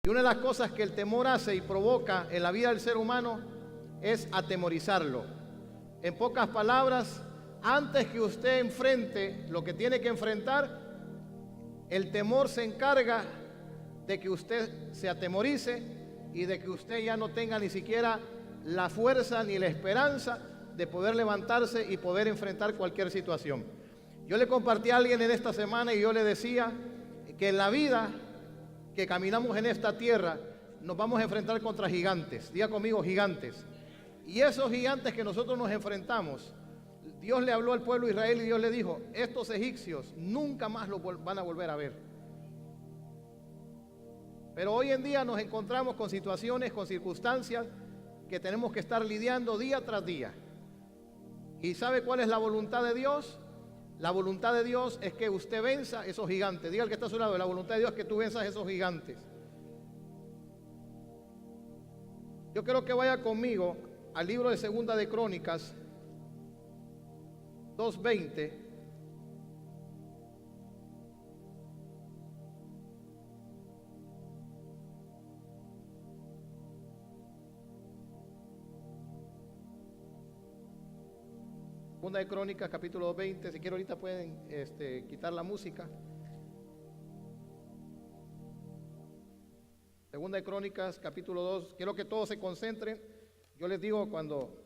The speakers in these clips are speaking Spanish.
Y una de las cosas que el temor hace y provoca en la vida del ser humano es atemorizarlo. En pocas palabras, antes que usted enfrente lo que tiene que enfrentar, el temor se encarga de que usted se atemorice y de que usted ya no tenga ni siquiera la fuerza ni la esperanza de poder levantarse y poder enfrentar cualquier situación. Yo le compartí a alguien en esta semana y yo le decía que en la vida que caminamos en esta tierra nos vamos a enfrentar contra gigantes. Diga conmigo, gigantes. Y esos gigantes que nosotros nos enfrentamos, Dios le habló al pueblo de Israel y Dios le dijo: estos egipcios nunca más los van a volver a ver. Pero hoy en día nos encontramos con situaciones, con circunstancias que tenemos que estar lidiando día tras día. ¿Y sabe cuál es la voluntad de Dios? La voluntad de Dios es que usted venza esos gigantes. Diga al que está a su lado: la voluntad de Dios es que tú venzas esos gigantes. Yo quiero que vaya conmigo al libro de Segunda de Crónicas 2:20. Segunda de Crónicas, capítulo 20. Si quieren ahorita pueden quitar la música. Segunda de Crónicas, capítulo 2. Quiero que todos se concentren. Yo les digo cuando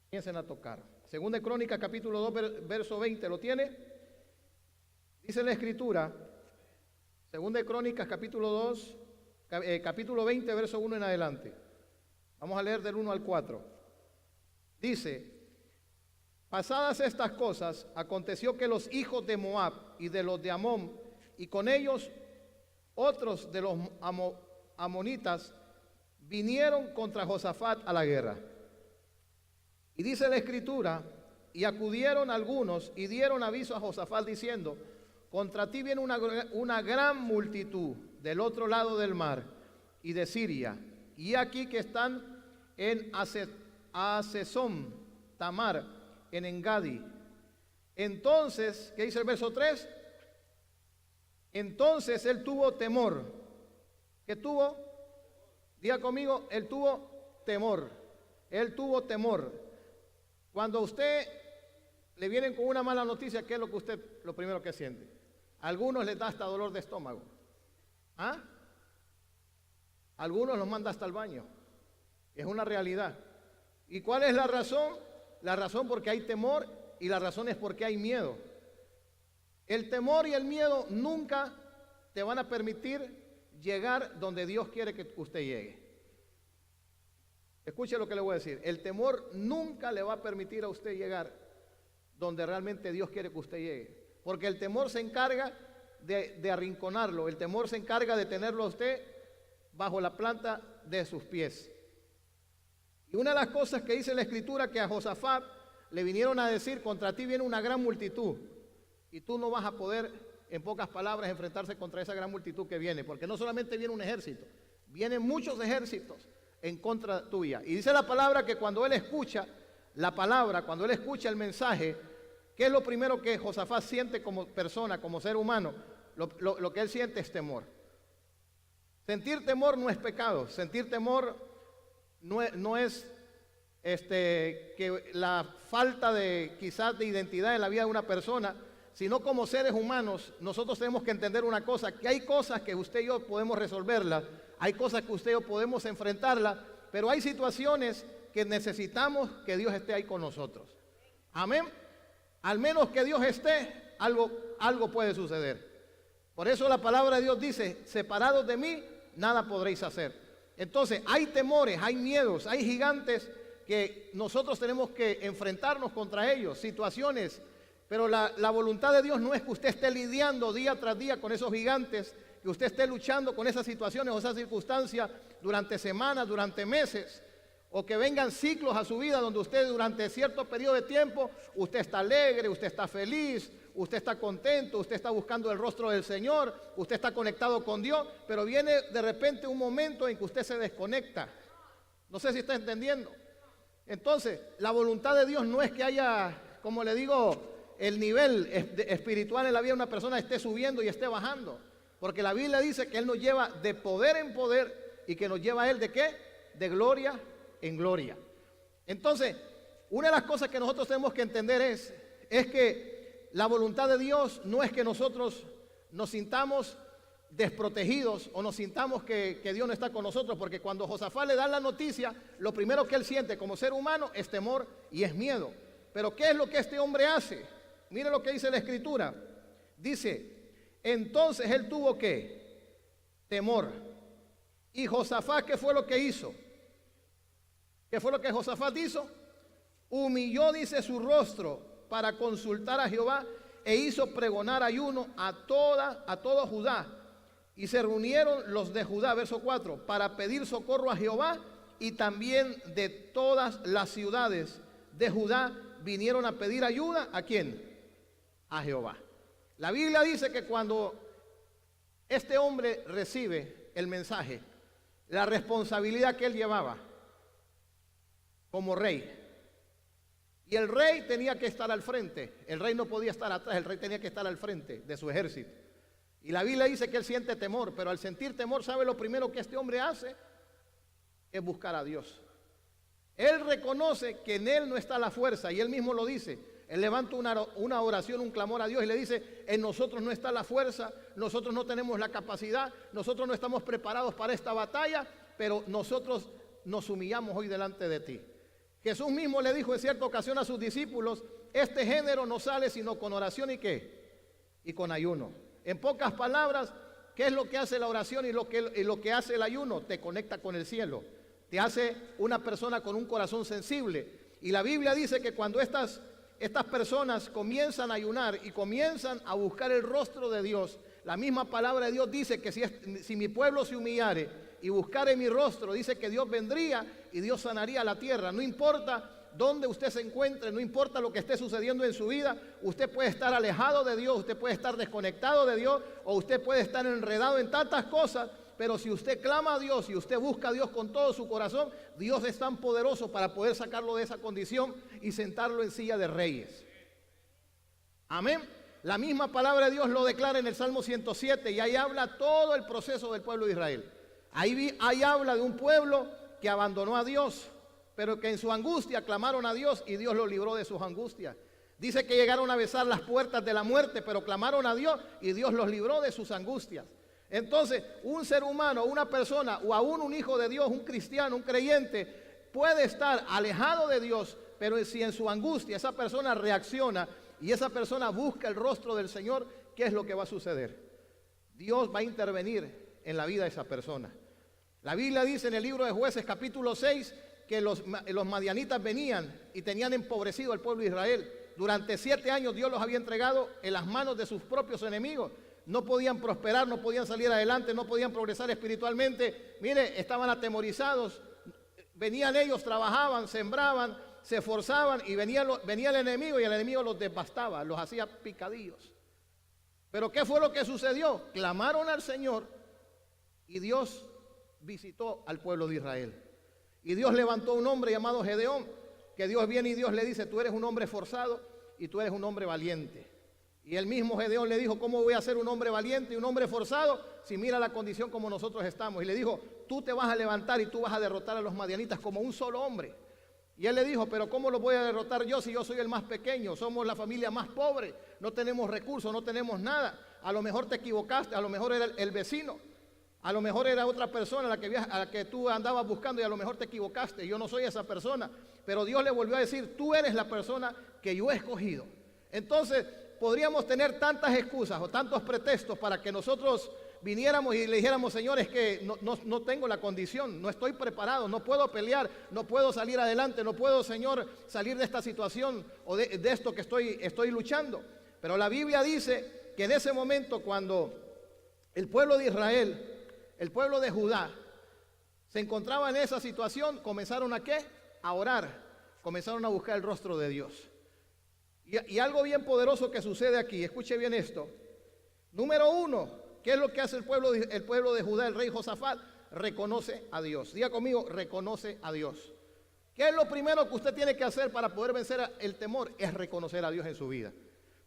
comiencen a tocar. Segunda de Crónicas, capítulo 2, verso 20. ¿Lo tiene? Dice la Escritura. Segunda de Crónicas, capítulo 2, capítulo 20, verso 1 en adelante. Vamos a leer del 1 al 4. Dice: pasadas estas cosas, aconteció que los hijos de Moab y de los de Amón, y con ellos otros de los amonitas, vinieron contra Josafat a la guerra. Y dice la Escritura: y acudieron algunos y dieron aviso a Josafat diciendo: contra ti viene una gran multitud del otro lado del mar y de Siria, y aquí que están en Asesón Tamar, en Engadi. Entonces, ¿qué dice el verso 3? Entonces él tuvo temor. ¿Qué tuvo? Diga conmigo, él tuvo temor. Él tuvo temor. Cuando a usted le vienen con una mala noticia, ¿qué es lo que usted, lo primero que siente? A algunos les da hasta dolor de estómago. ¿Ah? A algunos los manda hasta el baño. Es una realidad. ¿Y cuál es la razón? La razón porque hay temor y la razón es porque hay miedo. El temor y el miedo nunca te van a permitir llegar donde Dios quiere que usted llegue. Escuche lo que le voy a decir. El temor nunca le va a permitir a usted llegar donde realmente Dios quiere que usted llegue. Porque el temor se encarga de arrinconarlo. El temor se encarga de tenerlo a usted bajo la planta de sus pies. Y una de las cosas que dice la Escritura, que a Josafat le vinieron a decir: contra ti viene una gran multitud y tú no vas a poder, en pocas palabras, enfrentarse contra esa gran multitud que viene, porque no solamente viene un ejército, vienen muchos ejércitos en contra tuya. Y dice la palabra que cuando él escucha la palabra, cuando él escucha el mensaje, ¿qué es lo primero que Josafat siente como persona, como ser humano? Lo que él siente es temor. Sentir temor no es pecado. Sentir temor no es que la falta de quizás de identidad en la vida de una persona, sino como seres humanos nosotros tenemos que entender una cosa, que hay cosas que usted y yo podemos resolverlas, hay cosas que usted y yo podemos enfrentarlas, pero hay situaciones que necesitamos que Dios esté ahí con nosotros. Amén. Al menos que Dios esté, algo puede suceder. Por eso la palabra de Dios dice: separados de mí, nada podréis hacer. Entonces hay temores, hay miedos, hay gigantes que nosotros tenemos que enfrentarnos contra ellos, situaciones. Pero la voluntad de Dios no es que usted esté lidiando día tras día con esos gigantes, que usted esté luchando con esas situaciones o esas circunstancias durante semanas, durante meses, o que vengan ciclos a su vida donde usted durante cierto periodo de tiempo, usted está alegre, usted está feliz, usted está contento, usted está buscando el rostro del Señor, usted está conectado con Dios, pero viene de repente un momento en que usted se desconecta. No sé si está entendiendo. Entonces, la voluntad de Dios no es que haya, como le digo, el nivel espiritual en la vida de una persona esté subiendo y esté bajando. Porque la Biblia dice que Él nos lleva de poder en poder y que nos lleva a Él ¿de qué? De gloria en gloria. Entonces, una de las cosas que nosotros tenemos que entender es que la voluntad de Dios no es que nosotros nos sintamos desprotegidos o nos sintamos que Dios no está con nosotros, porque cuando Josafat le dan la noticia, lo primero que él siente como ser humano es temor y es miedo. Pero ¿qué es lo que este hombre hace? Mire lo que dice la Escritura. Dice, entonces él tuvo ¿qué? Temor. Y Josafat, ¿qué fue lo que hizo? ¿Qué fue lo que Josafat hizo? Humilló, dice, su rostro para consultar a Jehová e hizo pregonar ayuno a todo Judá. Y se reunieron los de Judá, verso 4, para pedir socorro a Jehová, y también de todas las ciudades de Judá vinieron a pedir ayuda. ¿A quién? A Jehová. La Biblia dice que cuando este hombre recibe el mensaje, la responsabilidad que él llevaba como rey, y el rey tenía que estar al frente, el rey no podía estar atrás, el rey tenía que estar al frente de su ejército. Y la Biblia dice que él siente temor, pero al sentir temor, ¿sabe lo primero que este hombre hace? Es buscar a Dios. Él reconoce que en él no está la fuerza, y él mismo lo dice. Él levanta una oración, un clamor a Dios y le dice, en nosotros no está la fuerza, nosotros no tenemos la capacidad, nosotros no estamos preparados para esta batalla, pero nosotros nos humillamos hoy delante de ti. Jesús mismo le dijo en cierta ocasión a sus discípulos, este género no sale sino con oración y ¿qué? Y con ayuno. En pocas palabras, ¿qué es lo que hace la oración y lo que hace el ayuno? Te conecta con el cielo, te hace una persona con un corazón sensible. Y la Biblia dice que cuando estas personas comienzan a ayunar y comienzan a buscar el rostro de Dios, la misma palabra de Dios dice que si mi pueblo se humillare y buscare mi rostro, dice que Dios vendría y Dios sanaría la tierra. No importa donde usted se encuentre, no importa lo que esté sucediendo en su vida, usted puede estar alejado de Dios, usted puede estar desconectado de Dios, o usted puede estar enredado en tantas cosas, pero si usted clama a Dios y usted busca a Dios con todo su corazón, Dios es tan poderoso para poder sacarlo de esa condición y sentarlo en silla de reyes. Amén. La misma palabra de Dios lo declara en el Salmo 107 y ahí habla todo el proceso del pueblo de Israel. Ahí habla de un pueblo que abandonó a Dios, pero que en su angustia clamaron a Dios y Dios los libró de sus angustias. Dice que llegaron a besar las puertas de la muerte, pero clamaron a Dios y Dios los libró de sus angustias. Entonces, un ser humano, una persona o aún un hijo de Dios, un cristiano, un creyente, puede estar alejado de Dios, pero si en su angustia esa persona reacciona y esa persona busca el rostro del Señor, ¿qué es lo que va a suceder? Dios va a intervenir en la vida de esa persona. La Biblia dice en el libro de Jueces capítulo 6 que los madianitas venían y tenían empobrecido al pueblo de Israel. Durante 7 años Dios los había entregado en las manos de sus propios enemigos. No podían prosperar, no podían salir adelante, no podían progresar espiritualmente. Mire, estaban atemorizados. Venían ellos, trabajaban, sembraban, se esforzaban y venía el enemigo y el enemigo los devastaba, los hacía picadillos. Pero ¿qué fue lo que sucedió? Clamaron al Señor y Dios visitó al pueblo de Israel. Y Dios levantó un hombre llamado Gedeón, que Dios viene y Dios le dice, tú eres un hombre forzado y tú eres un hombre valiente. Y el mismo Gedeón le dijo, ¿cómo voy a ser un hombre valiente y un hombre forzado si mira la condición como nosotros estamos? Y le dijo, tú te vas a levantar y tú vas a derrotar a los madianitas como un solo hombre. Y él le dijo, pero ¿cómo los voy a derrotar yo si yo soy el más pequeño? Somos la familia más pobre, no tenemos recursos, no tenemos nada. A lo mejor te equivocaste, a lo mejor era el vecino. A lo mejor era otra persona a la que tú andabas buscando y a lo mejor te equivocaste. Yo no soy esa persona. Pero Dios le volvió a decir, tú eres la persona que yo he escogido. Entonces, podríamos tener tantas excusas o tantos pretextos para que nosotros viniéramos y le dijéramos, Señor, es que no tengo la condición, no estoy preparado, no puedo pelear, no puedo salir adelante, no puedo, Señor, salir de esta situación o de esto que estoy luchando. Pero la Biblia dice que en ese momento cuando el pueblo de Israel, el pueblo de Judá, se encontraba en esa situación, comenzaron ¿a qué? A orar, comenzaron a buscar el rostro de Dios. Y algo bien poderoso que sucede aquí, escuche bien esto. Número 1, ¿qué es lo que hace el pueblo de Judá, el rey Josafat? Reconoce a Dios. Diga conmigo, reconoce a Dios. ¿Qué es lo primero que usted tiene que hacer para poder vencer el temor? Es reconocer a Dios en su vida.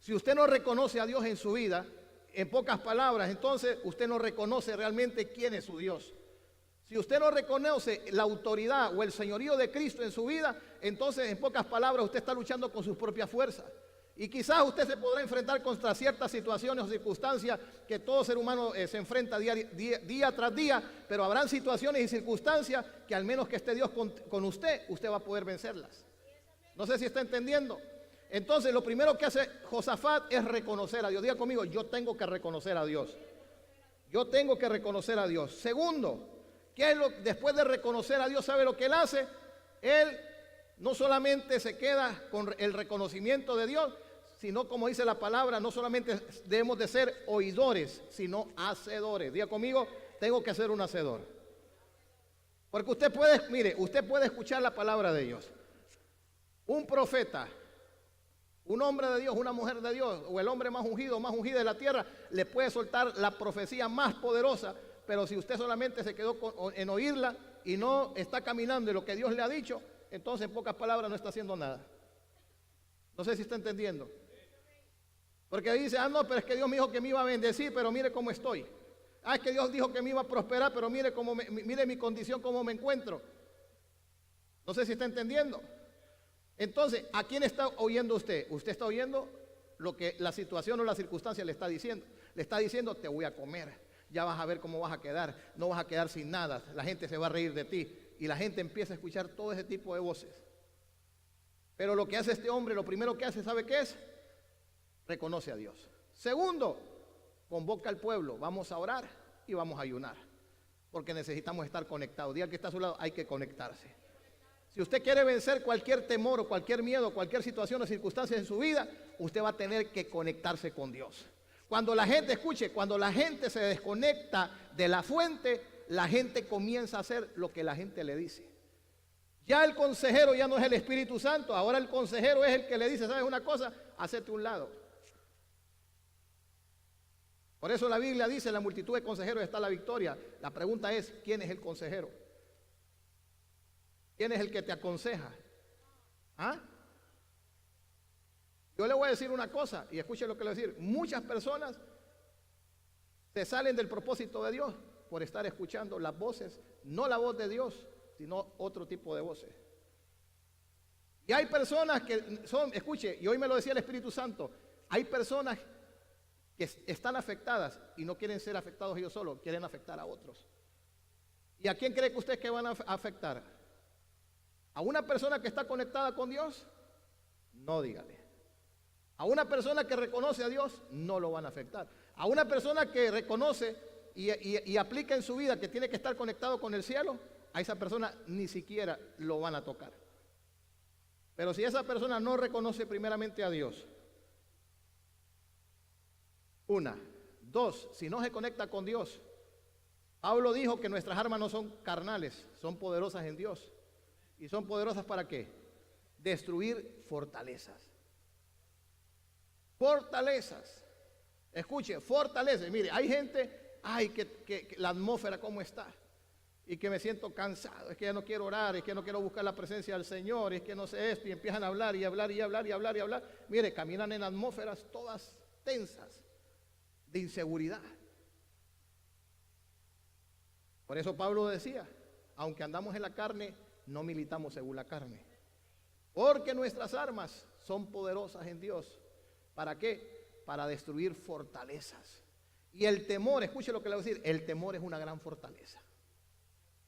Si usted no reconoce a Dios en su vida, En pocas palabras, entonces usted no reconoce realmente quién es su Dios. Si usted no reconoce la autoridad o el señorío de Cristo en su vida, entonces en pocas palabras usted está luchando con sus propias fuerzas. Y quizás usted se podrá enfrentar contra ciertas situaciones o circunstancias que todo ser humano se enfrenta día tras día, pero habrán situaciones y circunstancias que al menos que esté Dios con usted, usted va a poder vencerlas. No sé si está entendiendo. Entonces lo primero que hace Josafat es reconocer a Dios. Diga conmigo, yo tengo que reconocer a Dios. Yo tengo que reconocer a Dios. Segundo, ¿qué es después de reconocer a Dios? ¿Sabe lo que él hace? Él no solamente se queda con el reconocimiento de Dios, sino, como dice la palabra, no solamente debemos de ser oidores, sino hacedores. Diga conmigo, tengo que ser un hacedor. Porque usted puede, mire, usted puede escuchar la palabra de Dios. Un profeta, un hombre de Dios, una mujer de Dios, o el hombre más ungido, más ungida de la tierra, le puede soltar la profecía más poderosa, pero si usted solamente se quedó en oírla y no está caminando en lo que Dios le ha dicho, entonces en pocas palabras no está haciendo nada. No sé si está entendiendo. Porque dice, no, pero es que Dios me dijo que me iba a bendecir, pero mire cómo estoy. Es que Dios dijo que me iba a prosperar, pero mire mire mi condición, cómo me encuentro. No sé si está entendiendo. Entonces, ¿a quién está oyendo usted? Usted está oyendo lo que la situación o la circunstancia le está diciendo. Le está diciendo, te voy a comer, ya vas a ver cómo vas a quedar, no vas a quedar sin nada, la gente se va a reír de ti. Y la gente empieza a escuchar todo ese tipo de voces. Pero lo que hace este hombre, lo primero que hace, ¿sabe qué es? Reconoce a Dios. Segundo, convoca al pueblo, vamos a orar y vamos a ayunar, porque necesitamos estar conectados. Diga que está a su lado, hay que conectarse. Si usted quiere vencer cualquier temor o cualquier miedo, cualquier situación o circunstancia en su vida, usted va a tener que conectarse con Dios. Cuando la gente, escuche, cuando la gente se desconecta de la fuente, la gente comienza a hacer lo que la gente le dice. Ya el consejero ya no es el Espíritu Santo, ahora el consejero es el que le dice, ¿sabes una cosa? Hacete un lado. Por eso la Biblia dice, en la multitud de consejeros está la victoria. La pregunta es, ¿quién es el consejero? ¿Quién es el que te aconseja? ¿Ah? Yo le voy a decir una cosa, y escuche lo que le voy a decir. Muchas personas se salen del propósito de Dios por estar escuchando las voces, no la voz de Dios, sino otro tipo de voces. Y hay personas que son, escuche, y hoy me lo decía el Espíritu Santo, hay personas que están afectadas y no quieren ser afectados ellos solos, quieren afectar a otros. ¿Y a quién cree que ustedes que van a afectar? ¿A una persona que está conectada con Dios? No, dígale. A una persona que reconoce a Dios, no lo van a afectar. A una persona que reconoce y aplica en su vida que tiene que estar conectado con el cielo, a esa persona ni siquiera lo van a tocar. Pero si esa persona no reconoce primeramente a Dios, una, dos, si no se conecta con Dios, Pablo dijo que nuestras armas no son carnales, son poderosas en Dios. ¿Y son poderosas para qué? Destruir fortalezas. Fortalezas. Escuche, fortalezas. Mire, hay gente, ay, que la atmósfera cómo está. Y que me siento cansado, es que ya no quiero orar, es que no quiero buscar la presencia del Señor, es que no sé esto, y empiezan a hablar y hablar y hablar y hablar y hablar. Mire, caminan en atmósferas todas tensas, de inseguridad. Por eso Pablo decía, aunque andamos en la carne, no militamos según la carne, porque nuestras armas son poderosas en Dios. ¿Para qué? Para destruir fortalezas. Y el temor, escuche lo que le voy a decir, el temor es una gran fortaleza.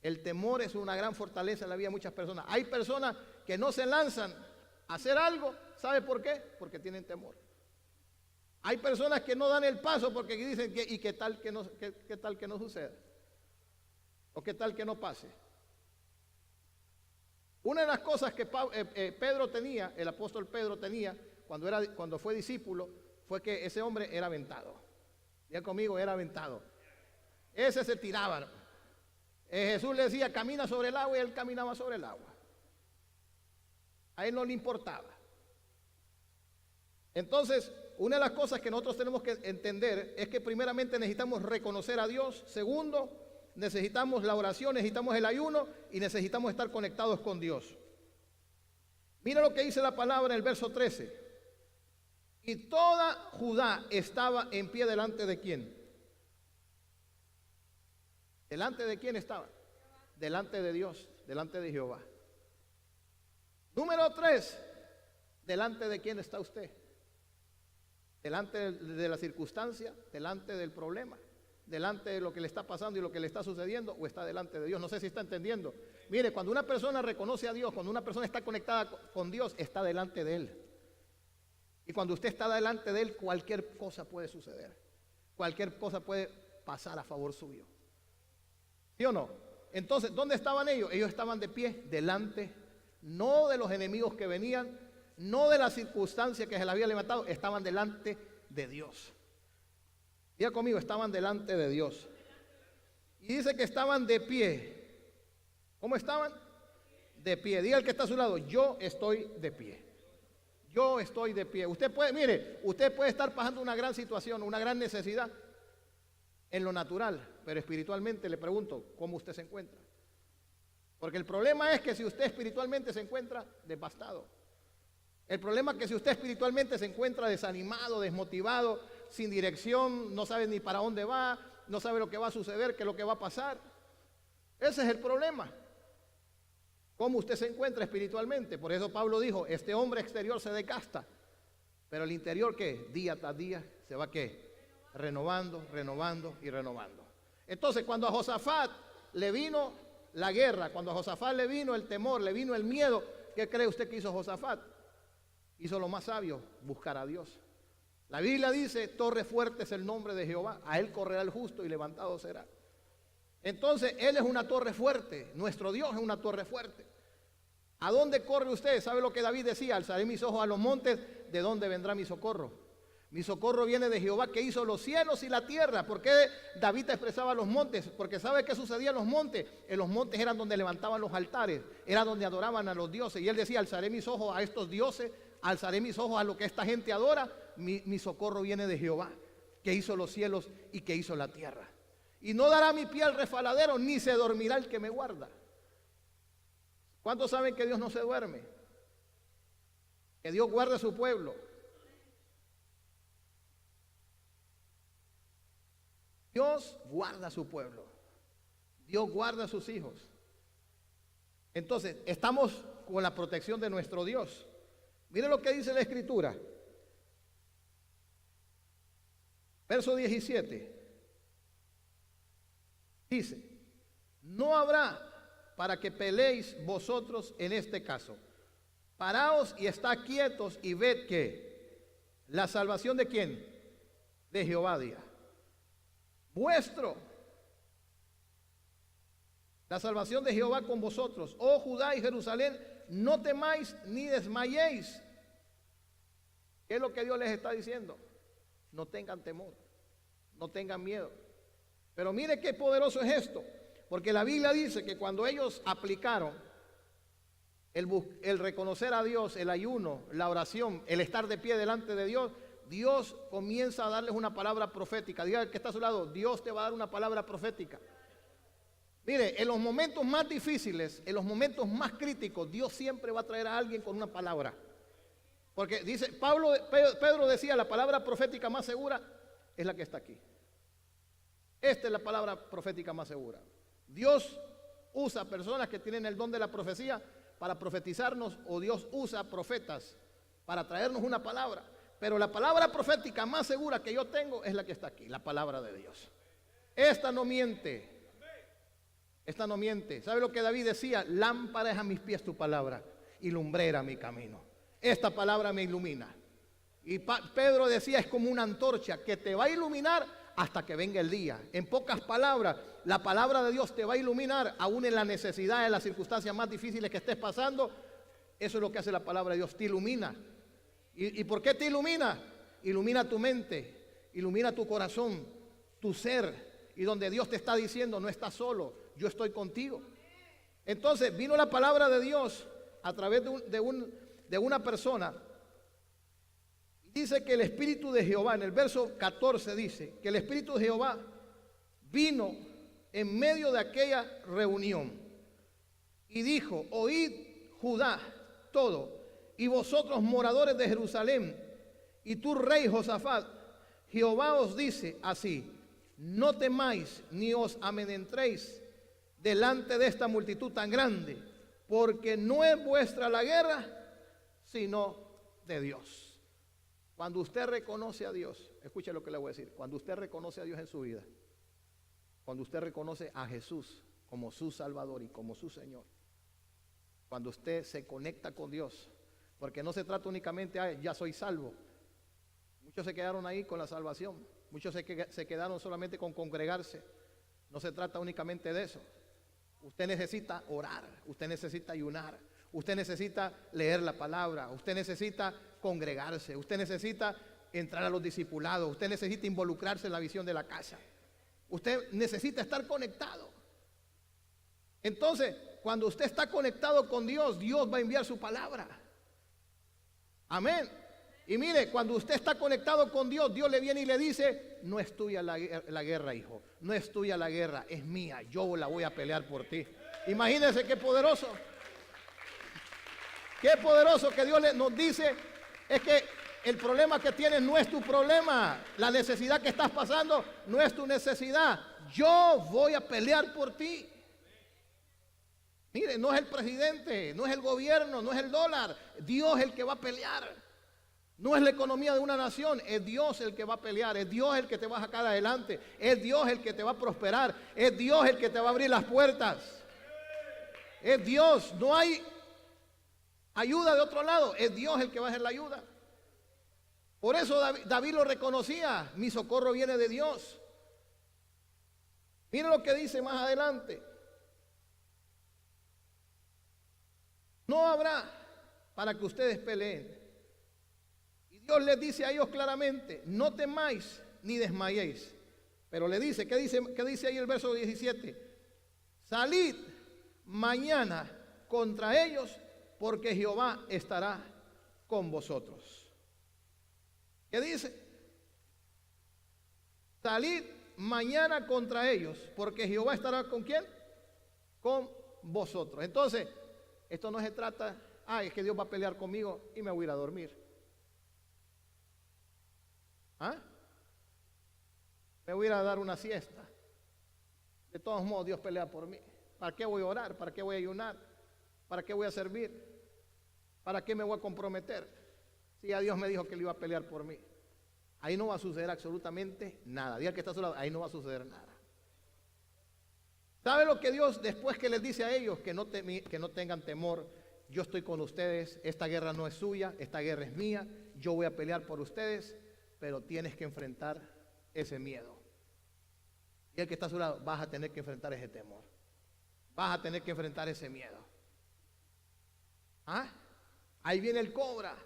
El temor es una gran fortaleza en la vida de muchas personas. Hay personas que no se lanzan a hacer algo, ¿sabe por qué? Porque tienen temor. Hay personas que no dan el paso porque dicen ¿y qué tal que no suceda? ¿O qué tal que no pase? Una de las cosas que Pedro tenía, el apóstol Pedro tenía, cuando fue discípulo, fue que ese hombre era aventado. Ya conmigo, era aventado. Ese se tiraba. Jesús le decía, camina sobre el agua, y él caminaba sobre el agua. A él no le importaba. Entonces, una de las cosas que nosotros tenemos que entender es que primeramente necesitamos reconocer a Dios. Segundo, necesitamos la oración, necesitamos el ayuno y necesitamos estar conectados con Dios. Mira lo que dice la palabra en el verso 13. Y toda Judá estaba en pie delante de quién. ¿Delante de quién estaba? Delante de Dios, delante de Jehová. Número 3, ¿delante de quién está usted? ¿Delante de la circunstancia? ¿Delante del problema? ¿Delante de lo que le está pasando y lo que le está sucediendo? ¿O está delante de Dios? No sé si está entendiendo. Mire, cuando una persona reconoce a Dios, cuando una persona está conectada con Dios, está delante de Él. Y cuando usted está delante de Él, cualquier cosa puede suceder. Cualquier cosa puede pasar a favor suyo. ¿Sí o no? Entonces, ¿dónde estaban ellos? Ellos estaban de pie, delante, no de los enemigos que venían, no de la circunstancia que se les había levantado, estaban delante de Dios. Diga conmigo, estaban delante de Dios. Y dice que estaban de pie. ¿Cómo estaban? De pie. Diga al que está a su lado, yo estoy de pie. Yo estoy de pie. Usted puede, mire, usted puede estar pasando una gran situación, una gran necesidad en lo natural, pero espiritualmente le pregunto, ¿cómo usted se encuentra? Porque el problema es que si usted espiritualmente se encuentra devastado, el problema es que si usted espiritualmente se encuentra desanimado, desmotivado, sin dirección, no sabe ni para dónde va, no sabe lo que va a suceder, qué es lo que va a pasar. Ese es el problema. ¿Cómo usted se encuentra espiritualmente? Por eso Pablo dijo, este hombre exterior se desgasta, pero el interior, ¿qué? Día tras día se va, ¿qué? Renovando, renovando y renovando. Entonces, cuando a Josafat le vino la guerra, cuando a Josafat le vino el temor, le vino el miedo, ¿qué cree usted que hizo Josafat? Hizo lo más sabio, buscar a Dios. La Biblia dice, torre fuerte es el nombre de Jehová, a él correrá el justo y levantado será. Entonces, él es una torre fuerte, nuestro Dios es una torre fuerte. ¿A dónde corre usted? ¿Sabe lo que David decía? Alzaré mis ojos a los montes, ¿de dónde vendrá mi socorro? Mi socorro viene de Jehová que hizo los cielos y la tierra. ¿Por qué David expresaba los montes? Porque ¿sabe qué sucedía en los montes? En los montes eran donde levantaban los altares, era donde adoraban a los dioses. Y él decía, alzaré mis ojos a estos dioses, alzaré mis ojos a lo que esta gente adora. Mi socorro viene de Jehová, que hizo los cielos y que hizo la tierra. Y no dará mi pie al resbaladero, ni se dormirá el que me guarda. ¿Cuántos saben que Dios no se duerme? Que Dios guarda a su pueblo. Dios guarda a su pueblo. Dios guarda a sus hijos. Entonces, estamos con la protección de nuestro Dios. Mire lo que dice la Escritura. Verso 17. Dice, no habrá para que peleéis vosotros en este caso. Paraos y estad quietos y ved que la salvación de ¿quién? De Jehová día. Vuestro. La salvación de Jehová con vosotros. Oh Judá y Jerusalén, no temáis ni desmayéis. ¿Qué es lo que Dios les está diciendo? No tengan temor, no tengan miedo. Pero mire qué poderoso es esto. Porque la Biblia dice que cuando ellos aplicaron el reconocer a Dios, el ayuno, la oración, el estar de pie delante de Dios, Dios comienza a darles una palabra profética. Diga al que está a su lado, Dios te va a dar una palabra profética. Mire, en los momentos más difíciles, en los momentos más críticos, Dios siempre va a traer a alguien con una palabra. Porque dice, Pedro decía, la palabra profética más segura es la que está aquí. Esta es la palabra profética más segura. Dios usa personas que tienen el don de la profecía para profetizarnos, o Dios usa profetas para traernos una palabra. Pero la palabra profética más segura que yo tengo es la que está aquí, la palabra de Dios. Esta no miente. Esta no miente. ¿Sabe lo que David decía? Lámpara es a mis pies tu palabra y lumbrera mi camino. Esta palabra me ilumina. Y Pedro decía, es como una antorcha que te va a iluminar hasta que venga el día. En pocas palabras, la palabra de Dios te va a iluminar aún en la necesidad, en las circunstancias más difíciles que estés pasando. Eso es lo que hace la palabra de Dios, te ilumina. ¿Y por qué te ilumina? Ilumina tu mente, ilumina tu corazón, tu ser. Y donde Dios te está diciendo, no estás solo, yo estoy contigo. Entonces vino la palabra de Dios a través de una persona. Dice que el Espíritu de Jehová, en el verso 14 dice, que el Espíritu de Jehová vino en medio de aquella reunión y dijo, oíd Judá todo, y vosotros moradores de Jerusalén, y tú, rey Josafat, Jehová os dice así: no temáis ni os amedrentéis delante de esta multitud tan grande, porque no es vuestra la guerra, sino de Dios. Cuando usted reconoce a Dios, escuche lo que le voy a decir, cuando usted reconoce a Dios en su vida, cuando usted reconoce a Jesús como su Salvador y como su Señor, cuando usted se conecta con Dios, porque no se trata únicamente de ya soy salvo. Muchos se quedaron ahí con la salvación, muchos se quedaron solamente con congregarse. No se trata únicamente de eso. Usted necesita orar, usted necesita ayunar, usted necesita leer la palabra, usted necesita congregarse, usted necesita entrar a los discipulados, usted necesita involucrarse en la visión de la casa, usted necesita estar conectado. Entonces, cuando usted está conectado con Dios, Dios va a enviar su palabra. Amén. Y mire, cuando usted está conectado con Dios, Dios le viene y le dice: no es tuya la guerra, hijo, no es tuya la guerra, es mía, yo la voy a pelear por ti. Imagínense qué poderoso. Qué poderoso que Dios nos dice. Es que el problema que tienes no es tu problema, la necesidad que estás pasando no es tu necesidad, yo voy a pelear por ti. Mire, no es el presidente, no es el gobierno, no es el dólar, Dios es el que va a pelear. No es la economía de una nación, es Dios el que va a pelear, es Dios el que te va a sacar adelante, es Dios el que te va a prosperar, es Dios el que te va a abrir las puertas. Es Dios, no hay ayuda de otro lado, es Dios el que va a hacer la ayuda. Por eso David lo reconocía: mi socorro viene de Dios. Miren lo que dice más adelante: no habrá para que ustedes peleen. Y Dios les dice a ellos claramente: no temáis ni desmayéis. Pero le dice, ¿qué dice ahí el verso 17? Salid mañana contra ellos, porque Jehová estará con vosotros. ¿Qué dice? Salid mañana contra ellos, porque Jehová estará ¿con quién? Con vosotros. Entonces, esto no se trata, es que Dios va a pelear conmigo y me voy a ir a dormir. Me voy a ir a dar una siesta. De todos modos, Dios pelea por mí. ¿Para qué voy a orar? ¿Para qué voy a ayunar? ¿Para qué voy a servir? ¿Para qué me voy a comprometer? Si ya Dios me dijo que Él iba a pelear por mí. Ahí no va a suceder absolutamente nada. Diga que está a su lado, ahí no va a suceder nada. ¿Sabe lo que Dios, después que les dice a ellos que no tengan temor? Yo estoy con ustedes, esta guerra no es suya, esta guerra es mía, yo voy a pelear por ustedes, pero tienes que enfrentar ese miedo. Y el que está a su lado, vas a tener que enfrentar ese temor. Vas a tener que enfrentar ese miedo. Ahí viene el cobra.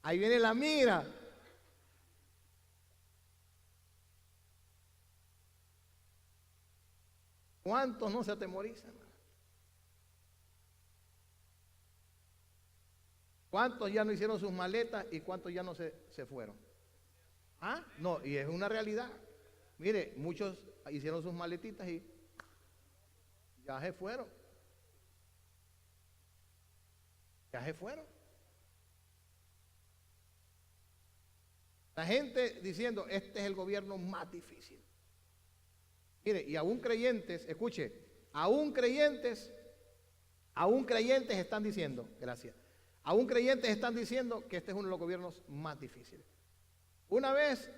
Ahí viene la mira. ¿Cuántos no se atemorizan? ¿Cuántos ya no hicieron sus maletas y cuántos ya no se fueron? No, y es una realidad. Mire, muchos hicieron sus maletitas y ya se fueron. Ya se fueron. La gente diciendo: este es el gobierno más difícil. Mire, y aún creyentes, escuche, aún creyentes están diciendo, gracias, aún creyentes están diciendo que este es uno de los gobiernos más difíciles. Una vez,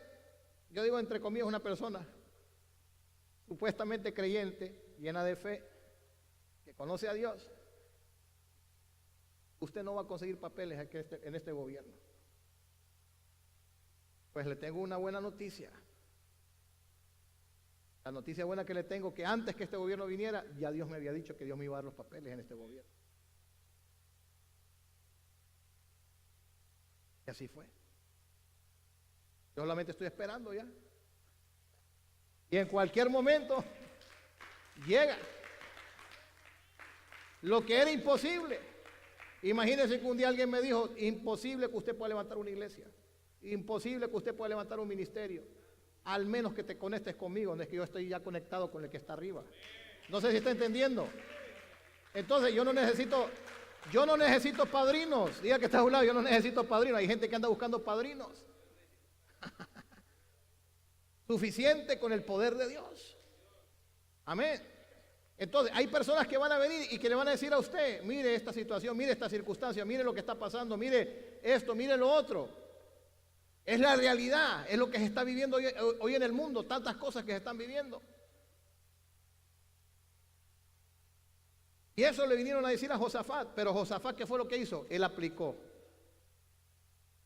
yo digo entre comillas, una persona supuestamente creyente, llena de fe, que conoce a Dios, usted no va a conseguir papeles aquí en este gobierno. Pues le tengo una buena noticia. La noticia buena que le tengo, que antes que este gobierno viniera, ya Dios me había dicho que Dios me iba a dar los papeles en este gobierno. Y así fue. Yo solamente estoy esperando ya. Y en cualquier momento llega. Lo que era imposible. Imagínense que un día alguien me dijo: imposible que usted pueda levantar una iglesia. Imposible que usted pueda levantar un ministerio. Al menos que te conectes conmigo, no es que yo estoy ya conectado con el que está arriba. No sé si está entendiendo. Entonces yo no necesito Yo no necesito padrinos. Diga que está a un lado, yo no necesito padrinos. Hay gente que anda buscando padrinos. Suficiente con el poder de Dios. Amén. Entonces, hay personas que van a venir y que le van a decir a usted, mire esta situación, mire esta circunstancia, mire lo que está pasando, mire esto, mire lo otro. Es la realidad, es lo que se está viviendo hoy en el mundo, tantas cosas que se están viviendo. Y eso le vinieron a decir a Josafat, pero Josafat, ¿qué fue lo que hizo? Él aplicó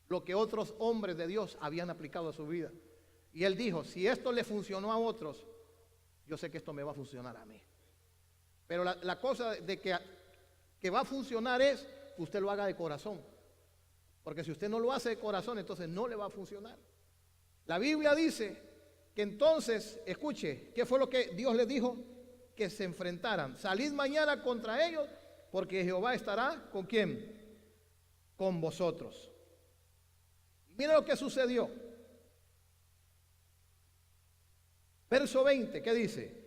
lo que otros hombres de Dios habían aplicado a su vida. Y él dijo, si esto le funcionó a otros, yo sé que esto me va a funcionar a mí. Pero la cosa de que va a funcionar es que usted lo haga de corazón. Porque si usted no lo hace de corazón, entonces no le va a funcionar. La Biblia dice que entonces, escuche, ¿qué fue lo que Dios les dijo? Que se enfrentaran. Salid mañana contra ellos, porque Jehová estará ¿con quién? Con vosotros. Y mira lo que sucedió. Verso 20, ¿qué dice?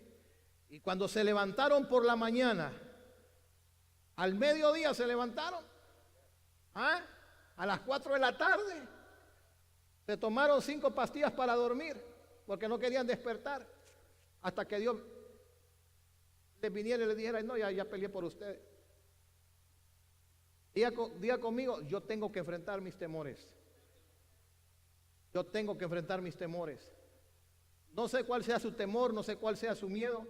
Y cuando se levantaron por la mañana, al mediodía se levantaron, a las 4 de la tarde, se tomaron 5 pastillas para dormir, porque no querían despertar, hasta que Dios les viniera y les dijera, no, ya peleé por ustedes. Diga conmigo, yo tengo que enfrentar mis temores. Yo tengo que enfrentar mis temores. No sé cuál sea su temor, no sé cuál sea su miedo,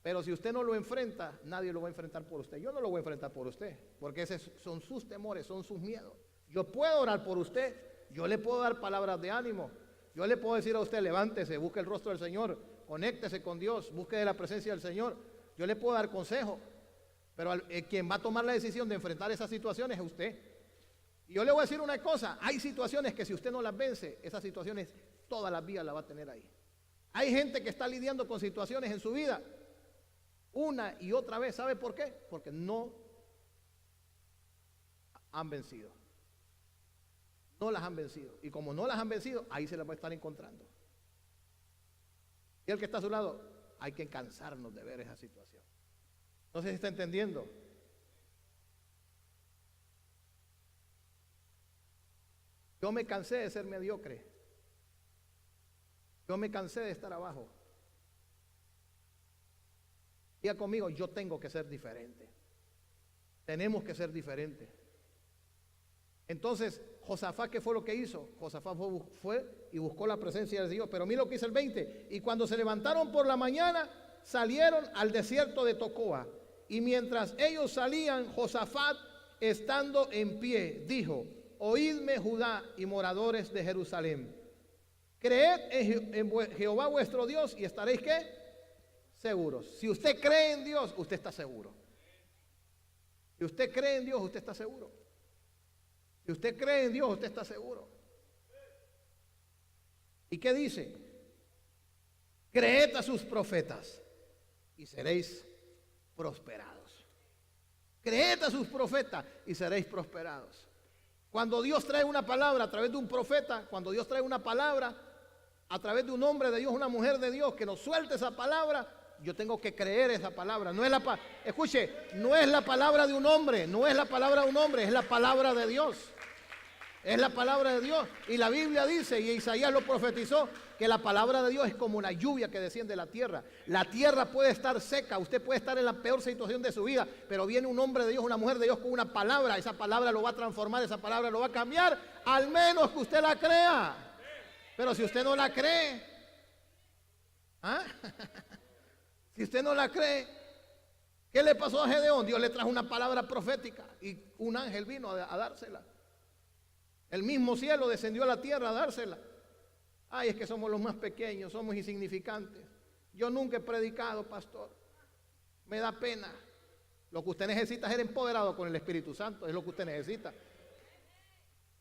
pero si usted no lo enfrenta, nadie lo va a enfrentar por usted. Yo no lo voy a enfrentar por usted, porque esos son sus temores, son sus miedos. Yo puedo orar por usted, yo le puedo dar palabras de ánimo, yo le puedo decir a usted, levántese, busque el rostro del Señor, conéctese con Dios, busque de la presencia del Señor. Yo le puedo dar consejo, pero quien va a tomar la decisión de enfrentar esas situaciones es usted. Y yo le voy a decir una cosa, hay situaciones que si usted no las vence, esas situaciones todas las vidas las va a tener ahí. Hay gente que está lidiando con situaciones en su vida una y otra vez. ¿Sabe por qué? Porque no han vencido. No las han vencido. Y como no las han vencido, ahí se las va a estar encontrando. Y el que está a su lado, hay que cansarnos de ver esa situación. No sé si está entendiendo. Yo me cansé de ser mediocre. Yo me cansé de estar abajo. Diga conmigo, yo tengo que ser diferente. Tenemos que ser diferentes. Entonces, Josafat, ¿qué fue lo que hizo? Josafat fue y buscó la presencia de Dios. Pero mira lo que dice el 20. Y cuando se levantaron por la mañana, salieron al desierto de Tecoa. Y mientras ellos salían, Josafat, estando en pie, dijo, oídme Judá y moradores de Jerusalén. Creed en Jehová vuestro Dios y estaréis ¿qué? Seguros. Si usted cree en Dios, usted está seguro. Si usted cree en Dios, usted está seguro. Si usted cree en Dios, usted está seguro. ¿Y qué dice? Creed a sus profetas y seréis prosperados. Creed a sus profetas y seréis prosperados. Cuando Dios trae una palabra a través de un profeta, cuando Dios trae una palabra a través de un hombre de Dios, una mujer de Dios que nos suelte esa palabra, yo tengo que creer esa palabra. No es escuche, no es la palabra de un hombre, no es la palabra de un hombre, es la palabra de Dios. Es la palabra de Dios. Y la Biblia dice, y Isaías lo profetizó, que la palabra de Dios es como una lluvia que desciende de la tierra. La tierra puede estar seca, usted puede estar en la peor situación de su vida, pero viene un hombre de Dios, una mujer de Dios con una palabra. Esa palabra lo va a transformar, esa palabra lo va a cambiar, al menos que usted la crea. Pero si usted no la cree, si usted no la cree, ¿qué le pasó a Gedeón? Dios le trajo una palabra profética y un ángel vino a dársela. El mismo cielo descendió a la tierra a dársela. Ay, es que somos los más pequeños, somos insignificantes. Yo nunca he predicado, pastor. Me da pena. Lo que usted necesita es ser empoderado con el Espíritu Santo, es lo que usted necesita.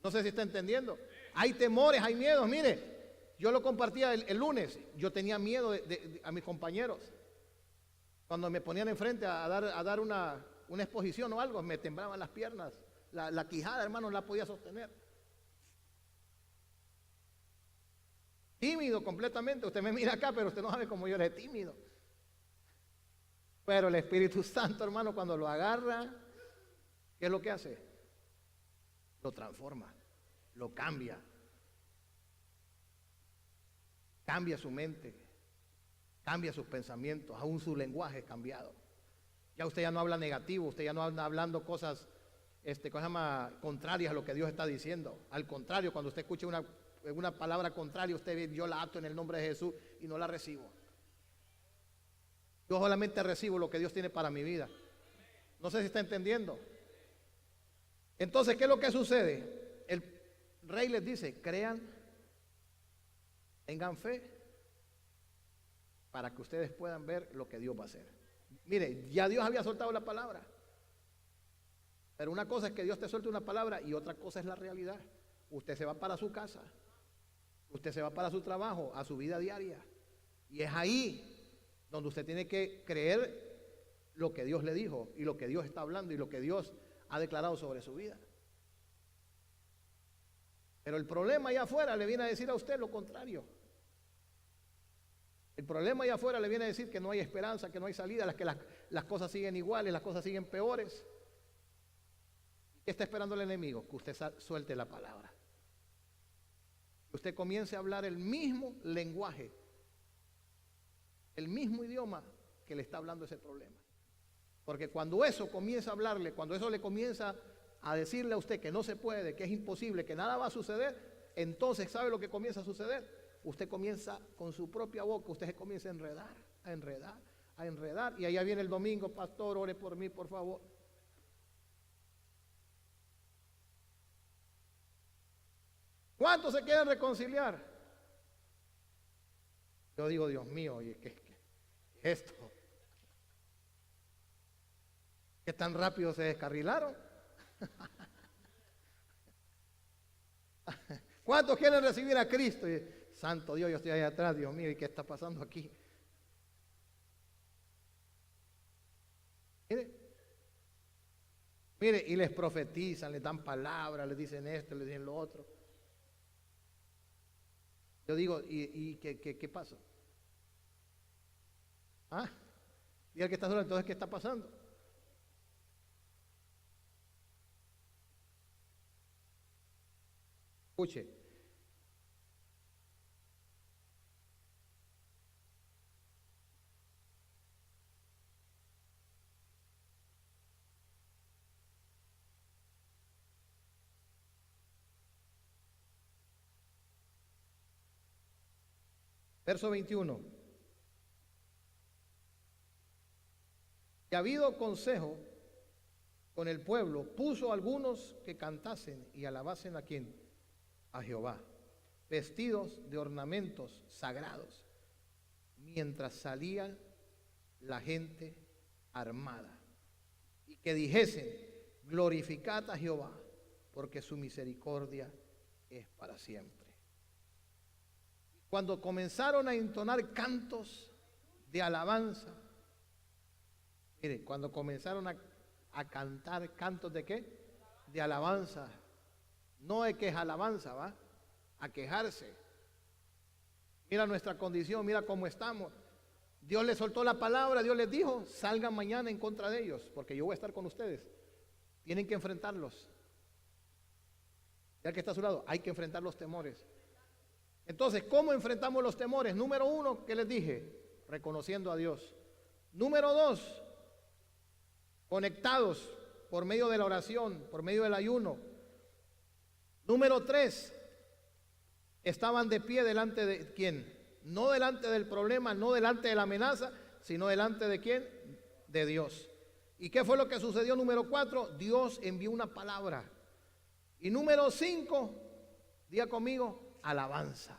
No sé si está entendiendo. Hay temores, hay miedos. Mire, yo lo compartía el lunes. Yo tenía miedo a mis compañeros. Cuando me ponían enfrente a dar una exposición o algo, me temblaban las piernas. La quijada, hermano, no la podía sostener. Tímido completamente. Usted me mira acá, pero usted no sabe cómo yo era tímido. Pero el Espíritu Santo, hermano, cuando lo agarra, ¿Qué es lo que hace? Lo transforma, lo cambia. Cambia su mente, cambia sus pensamientos, aún su lenguaje es cambiado. Ya usted ya no habla negativo, usted ya no anda hablando cosas, contrarias a lo que Dios está diciendo. Al contrario, cuando usted escucha una palabra contraria, usted ve, yo la ato en el nombre de Jesús y no la recibo. Yo solamente recibo lo que Dios tiene para mi vida. No sé si está entendiendo. Entonces, ¿qué es lo que sucede? El rey les dice, crean, tengan fe, para que ustedes puedan ver lo que Dios va a hacer. Mire, ya Dios había soltado la palabra. Pero una cosa es que Dios te suelte una palabra y otra cosa es la realidad. Usted se va para su casa, usted se va para su trabajo, a su vida diaria. Y es ahí donde usted tiene que creer lo que Dios le dijo y lo que Dios está hablando y lo que Dios ha declarado sobre su vida. Pero el problema allá afuera le viene a decir a usted lo contrario. El problema allá afuera le viene a decir que no hay esperanza, que no hay salida, que las cosas siguen iguales, las cosas siguen peores. ¿Qué está esperando el enemigo? Que usted suelte la palabra. Que usted comience a hablar el mismo lenguaje, el mismo idioma que le está hablando ese problema. Porque cuando eso comienza a hablarle, cuando eso le comienza a decirle a usted que no se puede, que es imposible, que nada va a suceder, entonces ¿sabe lo que comienza a suceder? Usted comienza con su propia boca, usted se comienza a enredar, a enredar, a enredar. Y allá viene el domingo, pastor, ore por mí, por favor. ¿Cuántos se quieren reconciliar? Yo digo, Dios mío, oye, ¿qué es esto? ¿Qué tan rápido se descarrilaron? ¿Cuántos quieren recibir a Cristo? Y, santo Dios, yo estoy ahí atrás, Dios mío, ¿y qué está pasando aquí? Mire, y les profetizan, les dan palabras, les dicen esto, les dicen lo otro. Yo digo, ¿y qué pasó? ¿Ah? Y el que está solo, entonces, ¿qué está pasando? Escuche. Verso 21. Y habido consejo con el pueblo, puso algunos que cantasen y alabasen a quién, a Jehová, vestidos de ornamentos sagrados, mientras salía la gente armada, y que dijesen, glorificad a Jehová, porque su misericordia es para siempre. Cuando comenzaron a entonar cantos de alabanza, mire, cuando comenzaron a cantar cantos de qué, de alabanza, no es que es alabanza, va, a quejarse. Mira nuestra condición, mira cómo estamos. Dios les soltó la palabra, Dios les dijo, salgan mañana en contra de ellos, porque yo voy a estar con ustedes. Tienen que enfrentarlos. Ya que está a su lado, hay que enfrentar los temores. Entonces, ¿cómo enfrentamos los temores? Número uno, ¿qué les dije? Reconociendo a Dios. Número dos, conectados por medio de la oración, por medio del ayuno. Número tres, estaban de pie delante de ¿quién? No delante del problema, no delante de la amenaza, sino delante de ¿quién? De Dios. ¿Y qué fue lo que sucedió? Número cuatro, Dios envió una palabra. Y número cinco, diga conmigo, alabanza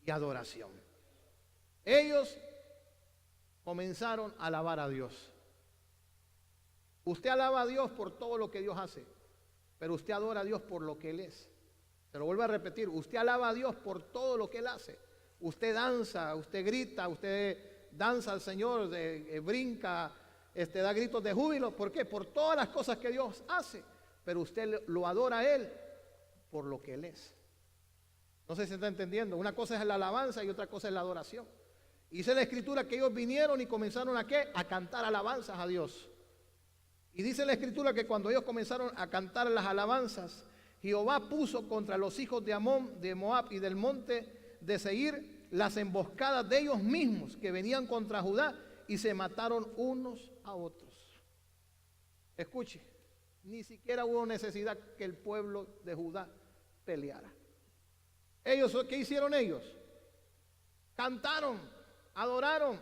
y adoración. Ellos comenzaron a alabar a Dios. Usted alaba a Dios por todo lo que Dios hace, pero usted adora a Dios por lo que Él es. Se lo vuelvo a repetir, usted alaba a Dios por todo lo que Él hace. Usted danza, usted grita, usted danza al Señor, brinca, da gritos de júbilo. ¿Por qué? Por todas las cosas que Dios hace, pero usted lo adora a Él por lo que Él es. No sé si se está entendiendo. Una cosa es la alabanza y otra cosa es la adoración. Dice la Escritura que ellos vinieron y comenzaron ¿a qué? A cantar alabanzas a Dios. Y dice la Escritura que cuando ellos comenzaron a cantar las alabanzas, Jehová puso contra los hijos de Amón, de Moab y del monte de Seir las emboscadas de ellos mismos que venían contra Judá y se mataron unos a otros. Escuche, ni siquiera hubo necesidad que el pueblo de Judá peleara. Ellos, ¿qué hicieron ellos? Cantaron, adoraron.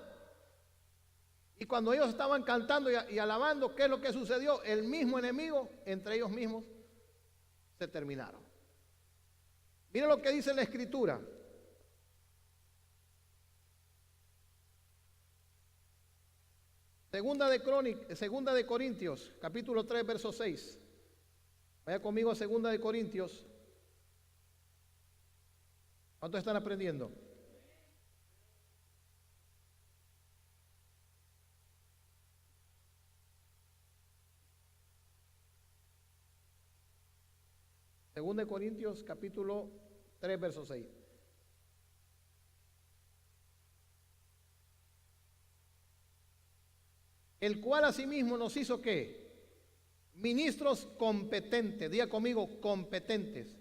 Y cuando ellos estaban cantando y alabando, ¿qué es lo que sucedió? El mismo enemigo, entre ellos mismos, se terminaron. Miren lo que dice la Escritura. Segunda de Corintios, capítulo 3, verso 6. Vaya conmigo a Segunda de Corintios. ¿Cuántos están aprendiendo? Segunda de Corintios, capítulo 3, verso 6. El cual asimismo nos hizo ¿qué? Ministros competentes, diga conmigo, competentes,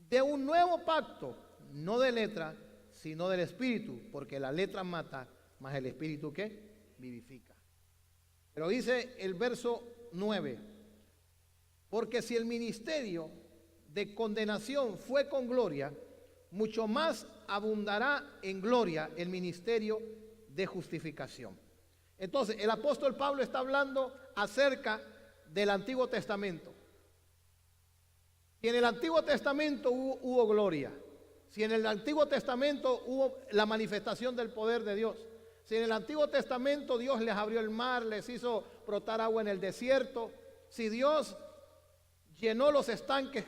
de un nuevo pacto, no de letra, sino del Espíritu, porque la letra mata, mas el Espíritu ¿qué? Vivifica. Pero dice el verso 9, porque si el ministerio de condenación fue con gloria, mucho más abundará en gloria el ministerio de justificación. Entonces, el apóstol Pablo está hablando acerca del Antiguo Testamento. Si en el Antiguo Testamento hubo gloria, si en el Antiguo Testamento hubo la manifestación del poder de Dios, si en el Antiguo Testamento Dios les abrió el mar, les hizo brotar agua en el desierto, si Dios llenó los estanques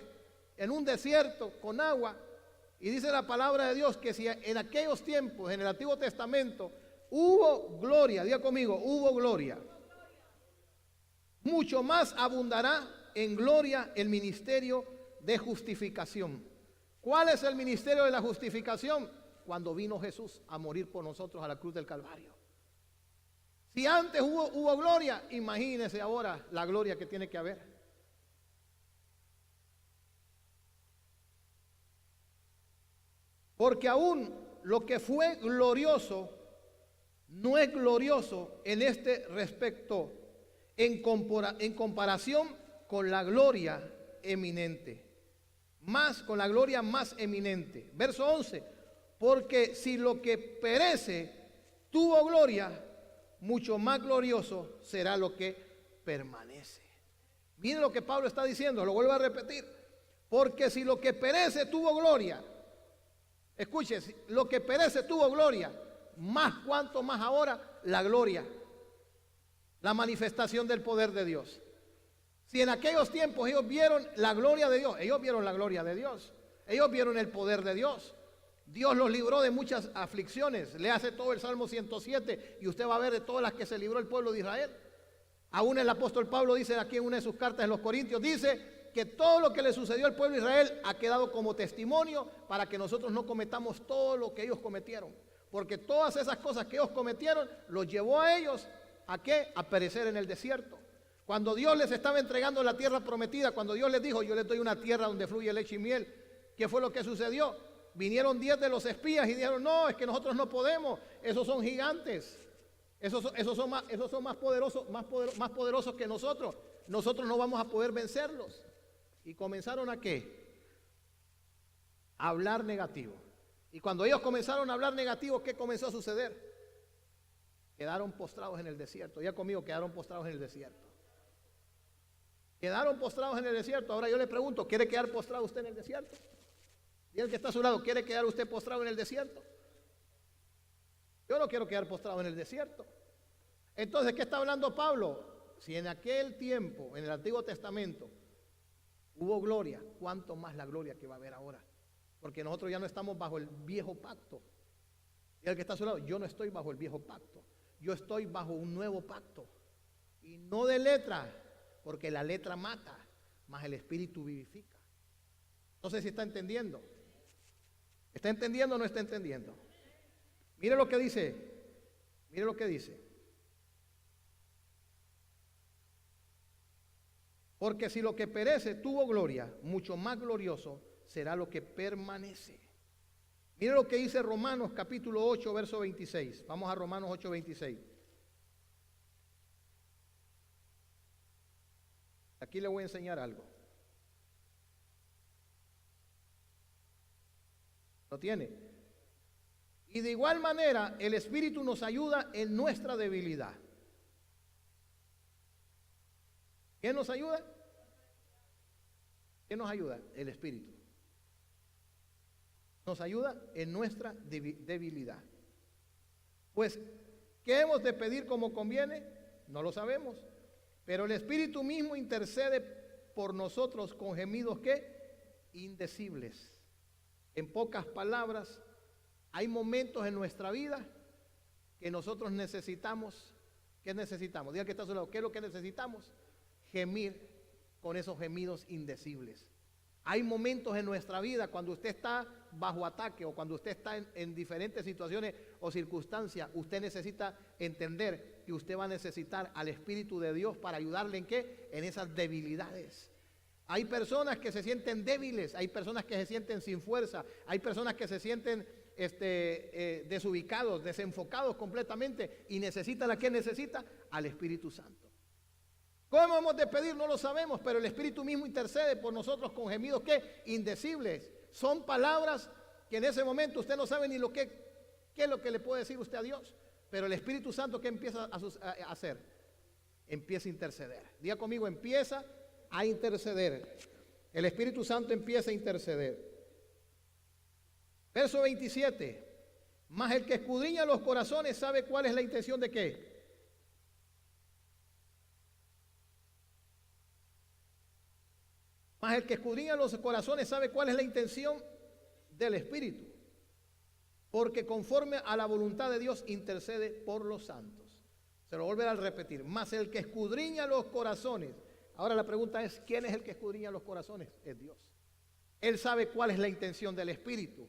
en un desierto con agua, y dice la palabra de Dios que si en aquellos tiempos, en el Antiguo Testamento, hubo gloria, diga conmigo, hubo gloria, mucho más abundará en gloria el ministerio de justificación. ¿Cuál es el ministerio de la justificación? Cuando vino Jesús a morir por nosotros a la cruz del Calvario. Si antes hubo gloria, imagínese ahora la gloria que tiene que haber. Porque aún lo que fue glorioso no es glorioso en este respecto en comparación con la gloria eminente, más con la gloria más eminente. Verso 11, porque si lo que perece tuvo gloria, mucho más glorioso será lo que permanece. Miren lo que Pablo está diciendo, lo vuelvo a repetir, porque si lo que perece tuvo gloria, escuche, si lo que perece tuvo gloria, más cuanto más ahora la gloria, la manifestación del poder de Dios. Si en aquellos tiempos ellos vieron la gloria de Dios, ellos vieron la gloria de Dios, ellos vieron el poder de Dios. Dios los libró de muchas aflicciones. Le hace todo el Salmo 107 y usted va a ver de todas las que se libró el pueblo de Israel. Aún el apóstol Pablo dice aquí en una de sus cartas en los Corintios, dice que todo lo que le sucedió al pueblo de Israel ha quedado como testimonio para que nosotros no cometamos todo lo que ellos cometieron. Porque todas esas cosas que ellos cometieron los llevó a ellos ¿a qué? A perecer en el desierto. Cuando Dios les estaba entregando la tierra prometida, cuando Dios les dijo, yo les doy una tierra donde fluye leche y miel, ¿qué fue lo que sucedió? Vinieron 10 de los espías y dijeron, no, es que nosotros no podemos, esos son gigantes, esos son más poderosos que nosotros no vamos a poder vencerlos. Y comenzaron ¿a qué? A hablar negativo. Y cuando ellos comenzaron a hablar negativo, ¿qué comenzó a suceder? Quedaron postrados en el desierto. Ya conmigo, quedaron postrados en el desierto. Quedaron postrados en el desierto. Ahora yo le pregunto, ¿quiere quedar postrado usted en el desierto? Y el que está a su lado, ¿quiere quedar usted postrado en el desierto? Yo no quiero quedar postrado en el desierto. Entonces, ¿qué está hablando Pablo? Si en aquel tiempo, en el Antiguo Testamento, hubo gloria, ¿cuánto más la gloria que va a haber ahora? Porque nosotros ya no estamos bajo el viejo pacto. Y el que está a su lado, yo no estoy bajo el viejo pacto. Yo estoy bajo un nuevo pacto. Y no de letra, porque la letra mata, mas el Espíritu vivifica. No sé si está entendiendo. ¿Está entendiendo o no está entendiendo? Mire lo que dice. Mire lo que dice. Porque si lo que perece tuvo gloria, mucho más glorioso será lo que permanece. Mire lo que dice Romanos capítulo 8, verso 26. Vamos a Romanos 8, 26. Aquí le voy a enseñar algo. ¿Lo tiene? Y de igual manera, el Espíritu nos ayuda en nuestra debilidad. ¿Quién nos ayuda? ¿Quién nos ayuda? El Espíritu. Nos ayuda en nuestra debilidad. Pues, ¿qué hemos de pedir como conviene? No lo sabemos. Pero el Espíritu mismo intercede por nosotros con gemidos ¿qué? Indecibles. En pocas palabras, hay momentos en nuestra vida que nosotros necesitamos. ¿Qué necesitamos? Diga que está a su lado. ¿Qué es lo que necesitamos? Gemir con esos gemidos indecibles. Hay momentos en nuestra vida cuando usted está bajo ataque o cuando usted está en diferentes situaciones o circunstancias, usted necesita entender que usted va a necesitar al Espíritu de Dios para ayudarle en qué, en esas debilidades. Hay personas que se sienten débiles, hay personas que se sienten sin fuerza, hay personas que se sienten desubicados, desenfocados completamente y necesitan ¿a quién necesita? Al Espíritu Santo. ¿Cómo hemos de pedir? No lo sabemos, pero el Espíritu mismo intercede por nosotros con gemidos ¿qué? Indecibles. Son palabras que en ese momento usted no sabe ni qué es lo que le puede decir usted a Dios. Pero el Espíritu Santo ¿qué empieza a hacer? Empieza a interceder. Diga conmigo, empieza a interceder. El Espíritu Santo empieza a interceder. Verso 27. Mas el que escudriña los corazones sabe cuál es la intención de qué. Mas el que escudriña los corazones sabe cuál es la intención del Espíritu, porque conforme a la voluntad de Dios intercede por los santos. Se lo volveré a repetir. Mas el que escudriña los corazones. Ahora la pregunta es, ¿quién es el que escudriña los corazones? Es Dios. Él sabe cuál es la intención del Espíritu.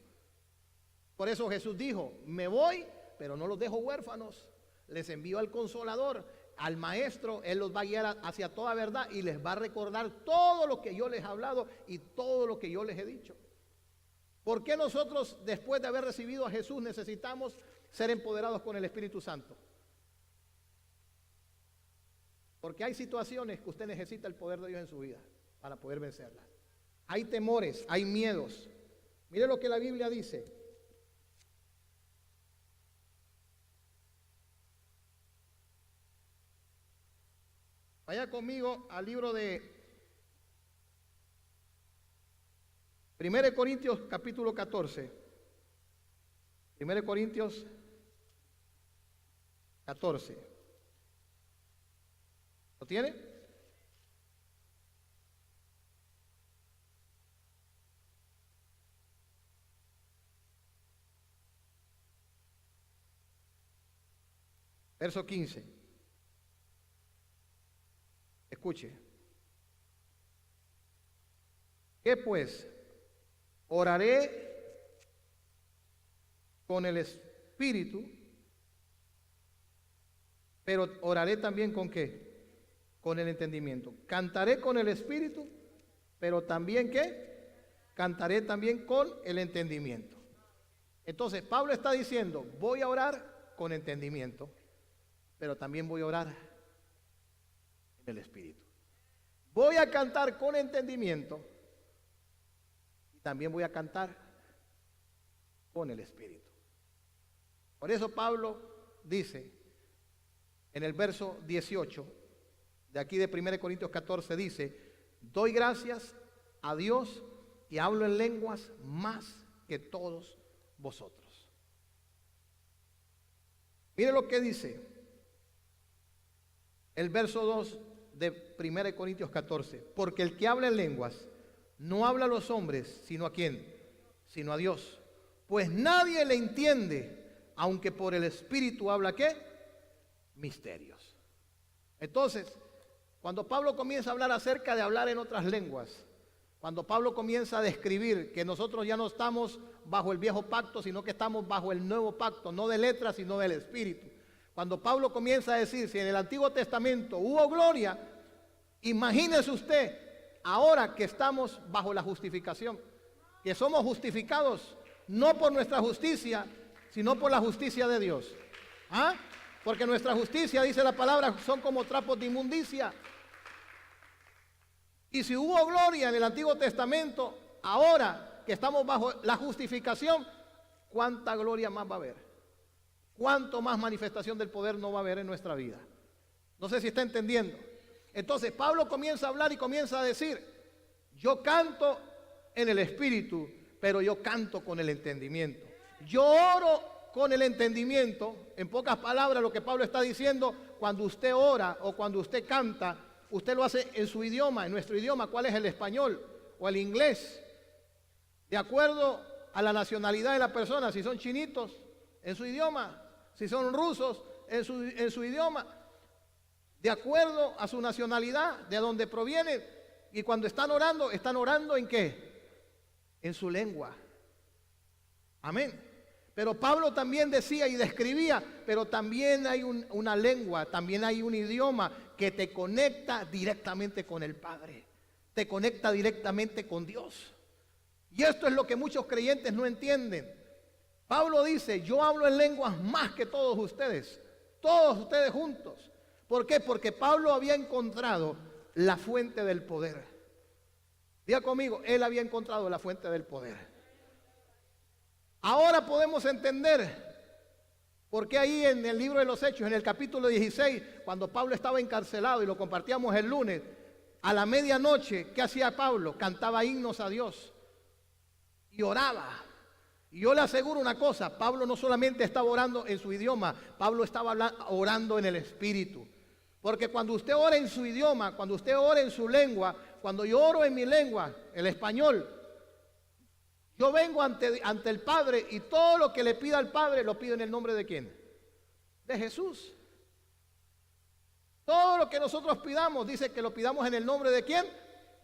Por eso Jesús dijo, me voy, pero no los dejo huérfanos. Les envío al Consolador. Al Maestro, Él los va a guiar hacia toda verdad y les va a recordar todo lo que yo les he hablado y todo lo que yo les he dicho. ¿Por qué nosotros, después de haber recibido a Jesús, necesitamos ser empoderados con el Espíritu Santo? Porque hay situaciones que usted necesita el poder de Dios en su vida para poder vencerlas. Hay temores, hay miedos. Mire lo que la Biblia dice. Vaya conmigo al libro de 1 Corintios capítulo 14. 1 Corintios 14. ¿Lo tiene? Verso 15. Escuche. ¿Qué pues? Oraré con el Espíritu, pero oraré también ¿con qué? Con el entendimiento. Cantaré con el Espíritu, pero también ¿qué? Cantaré también con el entendimiento. Entonces Pablo está diciendo, voy a orar con entendimiento, pero también voy a orar el Espíritu. Voy a cantar con entendimiento y también voy a cantar con el Espíritu. Por eso Pablo dice en el verso 18 de aquí de 1 Corintios 14, dice, doy gracias a Dios y hablo en lenguas más que todos vosotros. Mire lo que dice el verso 2 de 1 Corintios 14. Porque el que habla en lenguas no habla a los hombres, sino a quién, sino a Dios. Pues nadie le entiende, aunque por el Espíritu habla ¿qué? Misterios. Entonces, cuando Pablo comienza a hablar acerca de hablar en otras lenguas, cuando Pablo comienza a describir que nosotros ya no estamos bajo el viejo pacto, sino que estamos bajo el nuevo pacto, no de letras, sino del Espíritu. Cuando Pablo comienza a decir, si en el Antiguo Testamento hubo gloria, Imagínese usted, ahora que estamos bajo la justificación, que somos justificados no por nuestra justicia, sino por la justicia de Dios. ¿Ah? Porque nuestra justicia, dice la palabra, son como trapos de inmundicia. Y si hubo gloria en el Antiguo Testamento, ahora que estamos bajo la justificación, ¿cuánta gloria más va a haber? ¿Cuánto más manifestación del poder no va a haber en nuestra vida? No sé si está entendiendo. Entonces Pablo comienza a hablar y comienza a decir, yo canto en el Espíritu, pero yo canto con el entendimiento. Yo oro con el entendimiento. En pocas palabras, lo que Pablo está diciendo, cuando usted ora o cuando usted canta, usted lo hace en su idioma, en nuestro idioma. ¿Cuál es el español o el inglés? De acuerdo a la nacionalidad de la persona, si son chinitos, en su idioma, si son rusos, en su idioma, de acuerdo a su nacionalidad, de donde provienen. Y cuando están orando ¿en qué? En su lengua. Amén. Pero Pablo también decía y describía, pero también hay una lengua, también hay un idioma que te conecta directamente con el Padre, te conecta directamente con Dios. Y esto es lo que muchos creyentes no entienden. Pablo dice, yo hablo en lenguas más que todos ustedes juntos. ¿Por qué? Porque Pablo había encontrado la fuente del poder. Diga conmigo, él había encontrado la fuente del poder. Ahora podemos entender por qué ahí en el libro de los Hechos, en el capítulo 16, cuando Pablo estaba encarcelado y lo compartíamos el lunes, a la medianoche, ¿qué hacía Pablo? Cantaba himnos a Dios y oraba. Y yo le aseguro una cosa, Pablo no solamente estaba orando en su idioma, Pablo estaba orando en el Espíritu. Porque cuando usted ora en su idioma, cuando usted ora en su lengua, cuando yo oro en mi lengua, el español, yo vengo ante el Padre y todo lo que le pida al Padre lo pido en el nombre de ¿quién? De Jesús. Todo lo que nosotros pidamos, dice que lo pidamos en el nombre de ¿quién?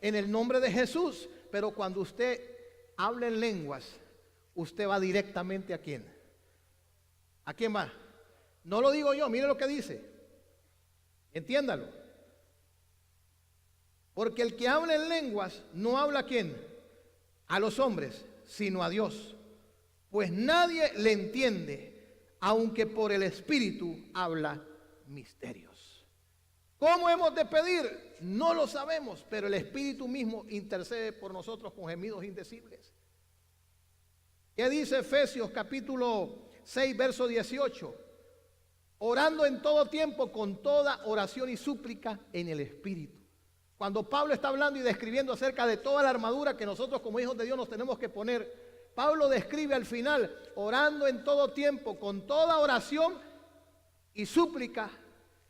En el nombre de Jesús. Pero cuando usted habla en lenguas, usted va directamente ¿a quién? ¿A quién va? No lo digo yo, mire lo que dice. Entiéndalo. Porque el que habla en lenguas no habla ¿a quién? A los hombres, sino a Dios. Pues nadie le entiende, aunque por el Espíritu habla misterios. ¿Cómo hemos de pedir? No lo sabemos, pero el Espíritu mismo intercede por nosotros con gemidos indecibles. ¿Qué dice Efesios capítulo 6, verso 18? Orando en todo tiempo con toda oración y súplica en el Espíritu. Cuando Pablo está hablando y describiendo acerca de toda la armadura que nosotros como hijos de Dios nos tenemos que poner, Pablo describe al final, orando en todo tiempo con toda oración y súplica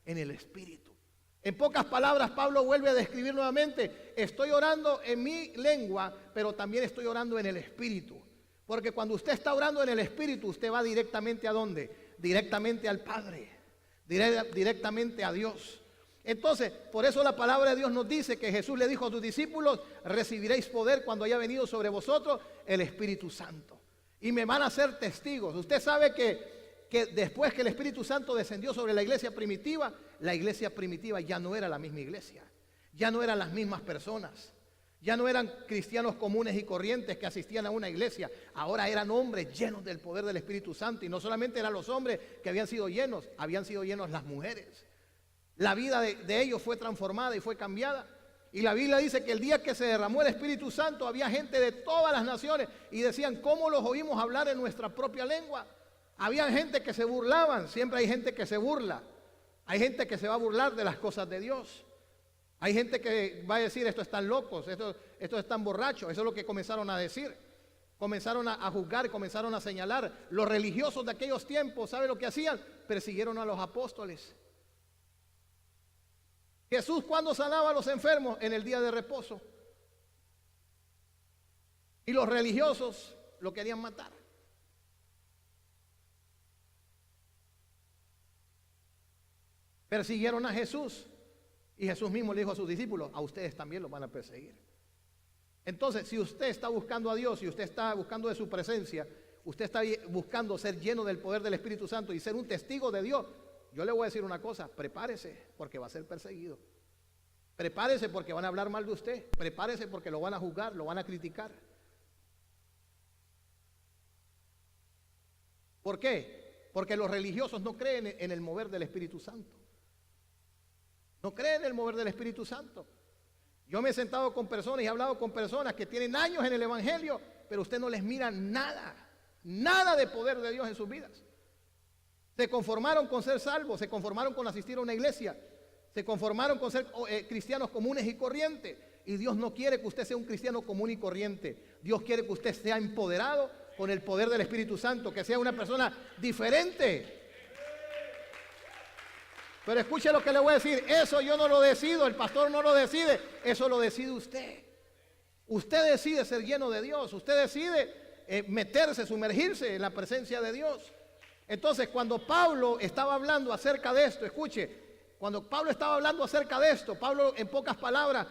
en el Espíritu. En pocas palabras, Pablo vuelve a describir nuevamente, estoy orando en mi lengua, pero también estoy orando en el Espíritu. Porque cuando usted está orando en el Espíritu, usted va directamente ¿a dónde? Directamente al Padre, directamente a Dios. Entonces, por eso la palabra de Dios nos dice que Jesús le dijo a sus discípulos, recibiréis poder cuando haya venido sobre vosotros el Espíritu Santo. Y me van a ser testigos. Usted sabe que después que el Espíritu Santo descendió sobre la iglesia primitiva ya no era la misma iglesia, ya no eran las mismas personas. Ya no eran cristianos comunes y corrientes que asistían a una iglesia. Ahora eran hombres llenos del poder del Espíritu Santo. Y no solamente eran los hombres que habían sido llenos las mujeres. La vida de ellos fue transformada y fue cambiada. Y la Biblia dice que el día que se derramó el Espíritu Santo había gente de todas las naciones y decían, ¿cómo los oímos hablar en nuestra propia lengua? Había gente que se burlaban. Siempre hay gente que se burla. Hay gente que se va a burlar de las cosas de Dios. Hay gente que va a decir, estos están locos, estos están borrachos. Eso es lo que comenzaron a decir. Comenzaron a juzgar, comenzaron a señalar. Los religiosos de aquellos tiempos, ¿sabe lo que hacían? Persiguieron a los apóstoles. Jesús, ¿cuándo sanaba a los enfermos? En el día de reposo. Y los religiosos lo querían matar. Persiguieron a Jesús. Y Jesús mismo le dijo a sus discípulos, a ustedes también los van a perseguir. Entonces, si usted está buscando a Dios, si usted está buscando de su presencia, usted está buscando ser lleno del poder del Espíritu Santo y ser un testigo de Dios, yo le voy a decir una cosa, prepárese porque va a ser perseguido. Prepárese porque van a hablar mal de usted. Prepárese porque lo van a juzgar, lo van a criticar. ¿Por qué? Porque los religiosos no creen en el mover del Espíritu Santo. No creen en el mover del Espíritu Santo. Yo me he sentado con personas y he hablado con personas que tienen años en el Evangelio, pero usted no les mira nada, nada de poder de Dios en sus vidas. Se conformaron con ser salvos, se conformaron con asistir a una iglesia, se conformaron con ser cristianos comunes y corrientes. Y Dios no quiere que usted sea un cristiano común y corriente. Dios quiere que usted sea empoderado con el poder del Espíritu Santo, que sea una persona diferente. Pero escuche lo que le voy a decir, eso yo no lo decido, el pastor no lo decide, eso lo decide usted. Usted decide ser lleno de Dios, usted decide meterse, sumergirse en la presencia de Dios. Entonces, cuando Pablo estaba hablando acerca de esto, escuche, cuando Pablo estaba hablando acerca de esto, Pablo, en pocas palabras,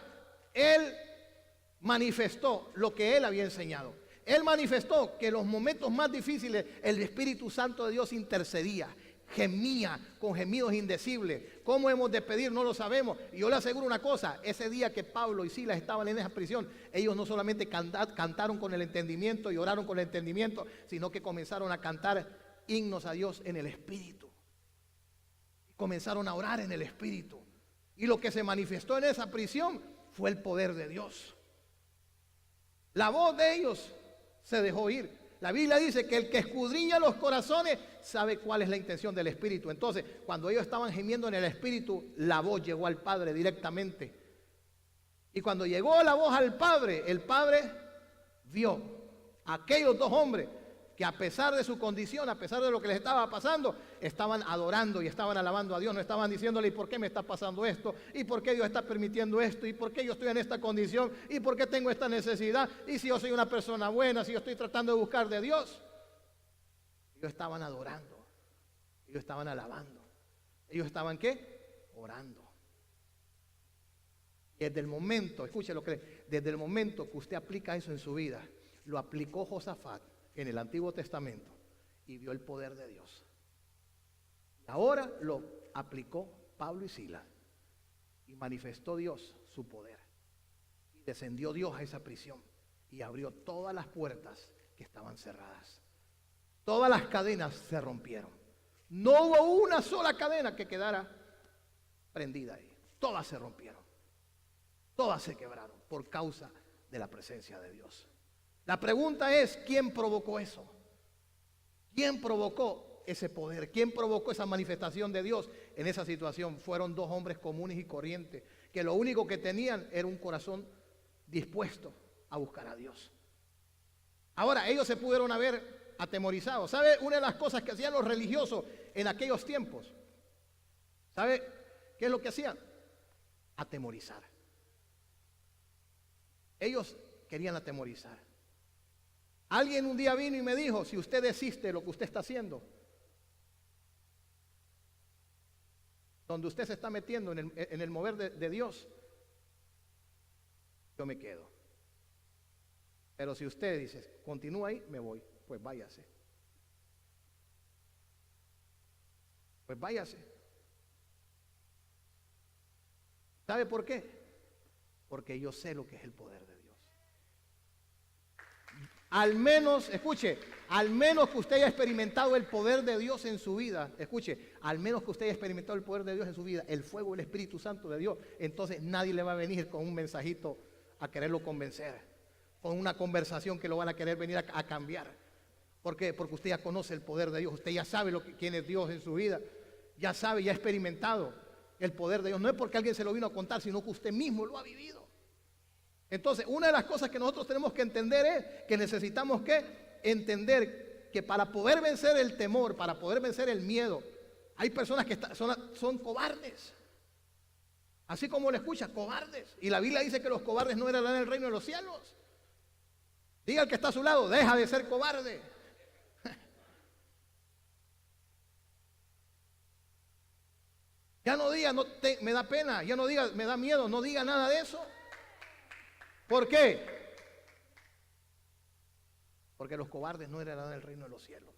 él manifestó lo que él había enseñado. Él manifestó que en los momentos más difíciles el Espíritu Santo de Dios intercedía, gemía con gemidos indecibles. ¿Cómo hemos de pedir? No lo sabemos. Y yo le aseguro una cosa, ese día que Pablo y Silas estaban en esa prisión, ellos no solamente cantaron con el entendimiento y oraron con el entendimiento, sino que comenzaron a cantar himnos a Dios en el Espíritu. Comenzaron a orar en el Espíritu. Y lo que se manifestó en esa prisión fue el poder de Dios. La voz de ellos se dejó oír. La Biblia dice que el que escudriña los corazones sabe cuál es la intención del Espíritu. Entonces, cuando ellos estaban gimiendo en el Espíritu, la voz llegó al Padre directamente. Y cuando llegó la voz al Padre, el Padre vio a aquellos dos hombres que a pesar de su condición, a pesar de lo que les estaba pasando, estaban adorando y estaban alabando a Dios. No estaban diciéndole, ¿y por qué me está pasando esto? ¿Y por qué Dios está permitiendo esto? ¿Y por qué yo estoy en esta condición? ¿Y por qué tengo esta necesidad? ¿Y si yo soy una persona buena? ¿Si yo estoy tratando de buscar de Dios? Ellos estaban adorando. Ellos estaban alabando. Ellos estaban, ¿qué? Orando. Y desde el momento, escuche lo que, desde el momento que usted aplica eso en su vida, lo aplicó Josafat en el Antiguo Testamento y vio el poder de Dios. Y ahora lo aplicó Pablo y Silas y manifestó Dios su poder. Y descendió Dios a esa prisión y abrió todas las puertas que estaban cerradas. Todas las cadenas se rompieron. No hubo una sola cadena que quedara prendida ahí. Todas se rompieron. Todas se quebraron por causa de la presencia de Dios. La pregunta es, ¿quién provocó eso? ¿Quién provocó ese poder? ¿Quién provocó esa manifestación de Dios en esa situación? Fueron dos hombres comunes y corrientes, que lo único que tenían era un corazón dispuesto a buscar a Dios. Ahora, ellos se pudieron haber atemorizado. ¿Sabe una de las cosas que hacían los religiosos en aquellos tiempos? ¿Sabe qué es lo que hacían? Atemorizar. Ellos querían atemorizar. Alguien un día vino y me dijo, si usted desiste de lo que usted está haciendo, donde usted se está metiendo en el mover de Dios, yo me quedo. Pero si usted dice, continúa ahí, me voy, pues váyase. Pues váyase. ¿Sabe por qué? Porque yo sé lo que es el poder de Dios. Al menos, escuche, al menos que usted haya experimentado el poder de Dios en su vida, escuche, al menos que usted haya experimentado el poder de Dios en su vida, el fuego del Espíritu Santo de Dios, entonces nadie le va a venir con un mensajito a quererlo convencer, con una conversación que lo van a querer venir a cambiar. ¿Por qué? Porque usted ya conoce el poder de Dios, usted ya sabe quién es Dios en su vida, ya sabe, ya ha experimentado el poder de Dios. No es porque alguien se lo vino a contar, sino que usted mismo lo ha vivido. Entonces, una de las cosas que nosotros tenemos que entender es que necesitamos que entender que para poder vencer el temor, para poder vencer el miedo, hay personas que son cobardes. Así como lo escucha, cobardes. Y la Biblia dice que los cobardes no heredarán el reino de los cielos. Diga al que está a su lado, deja de ser cobarde. Ya no diga, me da pena, ya no diga, me da miedo, no diga nada de eso. ¿Por qué? Porque los cobardes no heredarán el reino de los cielos.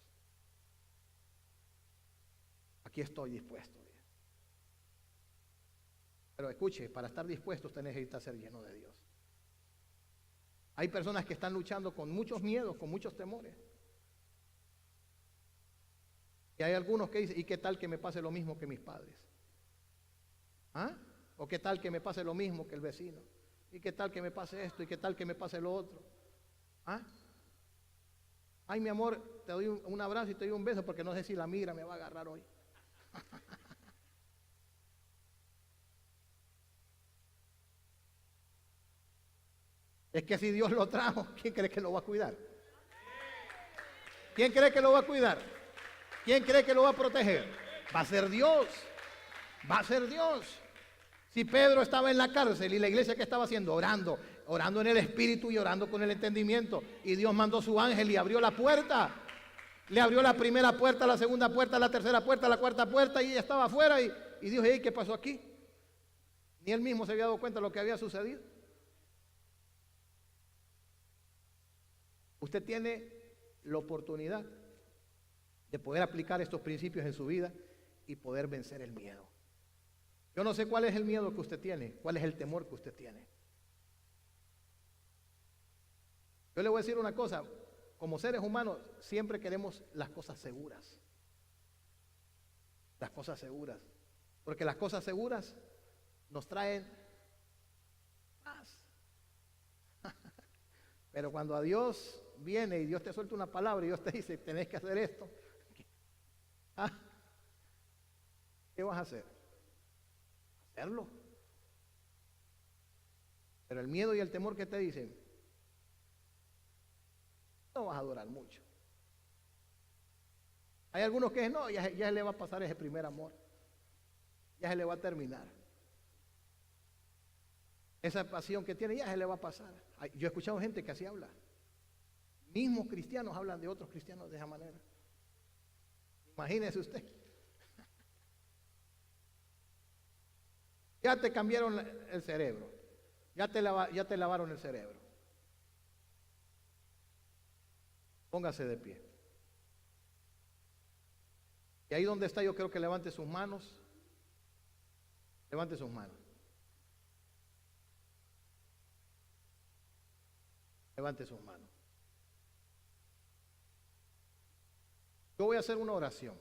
Aquí estoy dispuesto. Pero escuche, para estar dispuesto usted necesita ser lleno de Dios. Hay personas que están luchando con muchos miedos, con muchos temores. Y hay algunos que dicen, ¿y qué tal que me pase lo mismo que mis padres? ¿Ah? ¿O qué tal que me pase lo mismo que el vecino? ¿Y qué tal que me pase esto? ¿Y qué tal que me pase lo otro? ¿Ah? Ay, mi amor, te doy un abrazo y te doy un beso porque no sé si la migra me va a agarrar hoy. Es que si Dios lo trajo, ¿quién cree que lo va a cuidar? ¿Quién cree que lo va a cuidar? ¿Quién cree que lo va a proteger? Va a ser Dios. Va a ser Dios. Si Pedro estaba en la cárcel y la iglesia, ¿qué estaba haciendo? Orando, orando en el espíritu y orando con el entendimiento. Y Dios mandó su ángel y abrió la puerta. Le abrió la primera puerta, la segunda puerta, la tercera puerta, la cuarta puerta y ella estaba afuera y Dios, hey, ¿qué pasó aquí? Ni él mismo se había dado cuenta de lo que había sucedido. Usted tiene la oportunidad de poder aplicar estos principios en su vida y poder vencer el miedo. Yo no sé cuál es el miedo que usted tiene, cuál es el temor que usted tiene. Yo le voy a decir una cosa, como seres humanos siempre queremos las cosas seguras. Las cosas seguras. Porque las cosas seguras nos traen paz. Pero cuando a Dios viene y Dios te suelta una palabra y Dios te dice, tenés que hacer esto, ¿qué vas a hacer? Hacerlo. Pero el miedo y el temor que te dicen, no vas a durar mucho. Hay algunos que dicen, no, ya se le va a pasar ese primer amor, ya se le va a terminar. Esa pasión que tiene ya se le va a pasar. Yo he escuchado gente que así habla. Mismos cristianos hablan de otros cristianos de esa manera. Imagínese usted. Ya te cambiaron el cerebro. Ya te lavaron el cerebro. Póngase de pie. Y ahí donde está yo creo que levante sus manos. Levante sus manos. Levante sus manos. Yo voy a hacer una oración.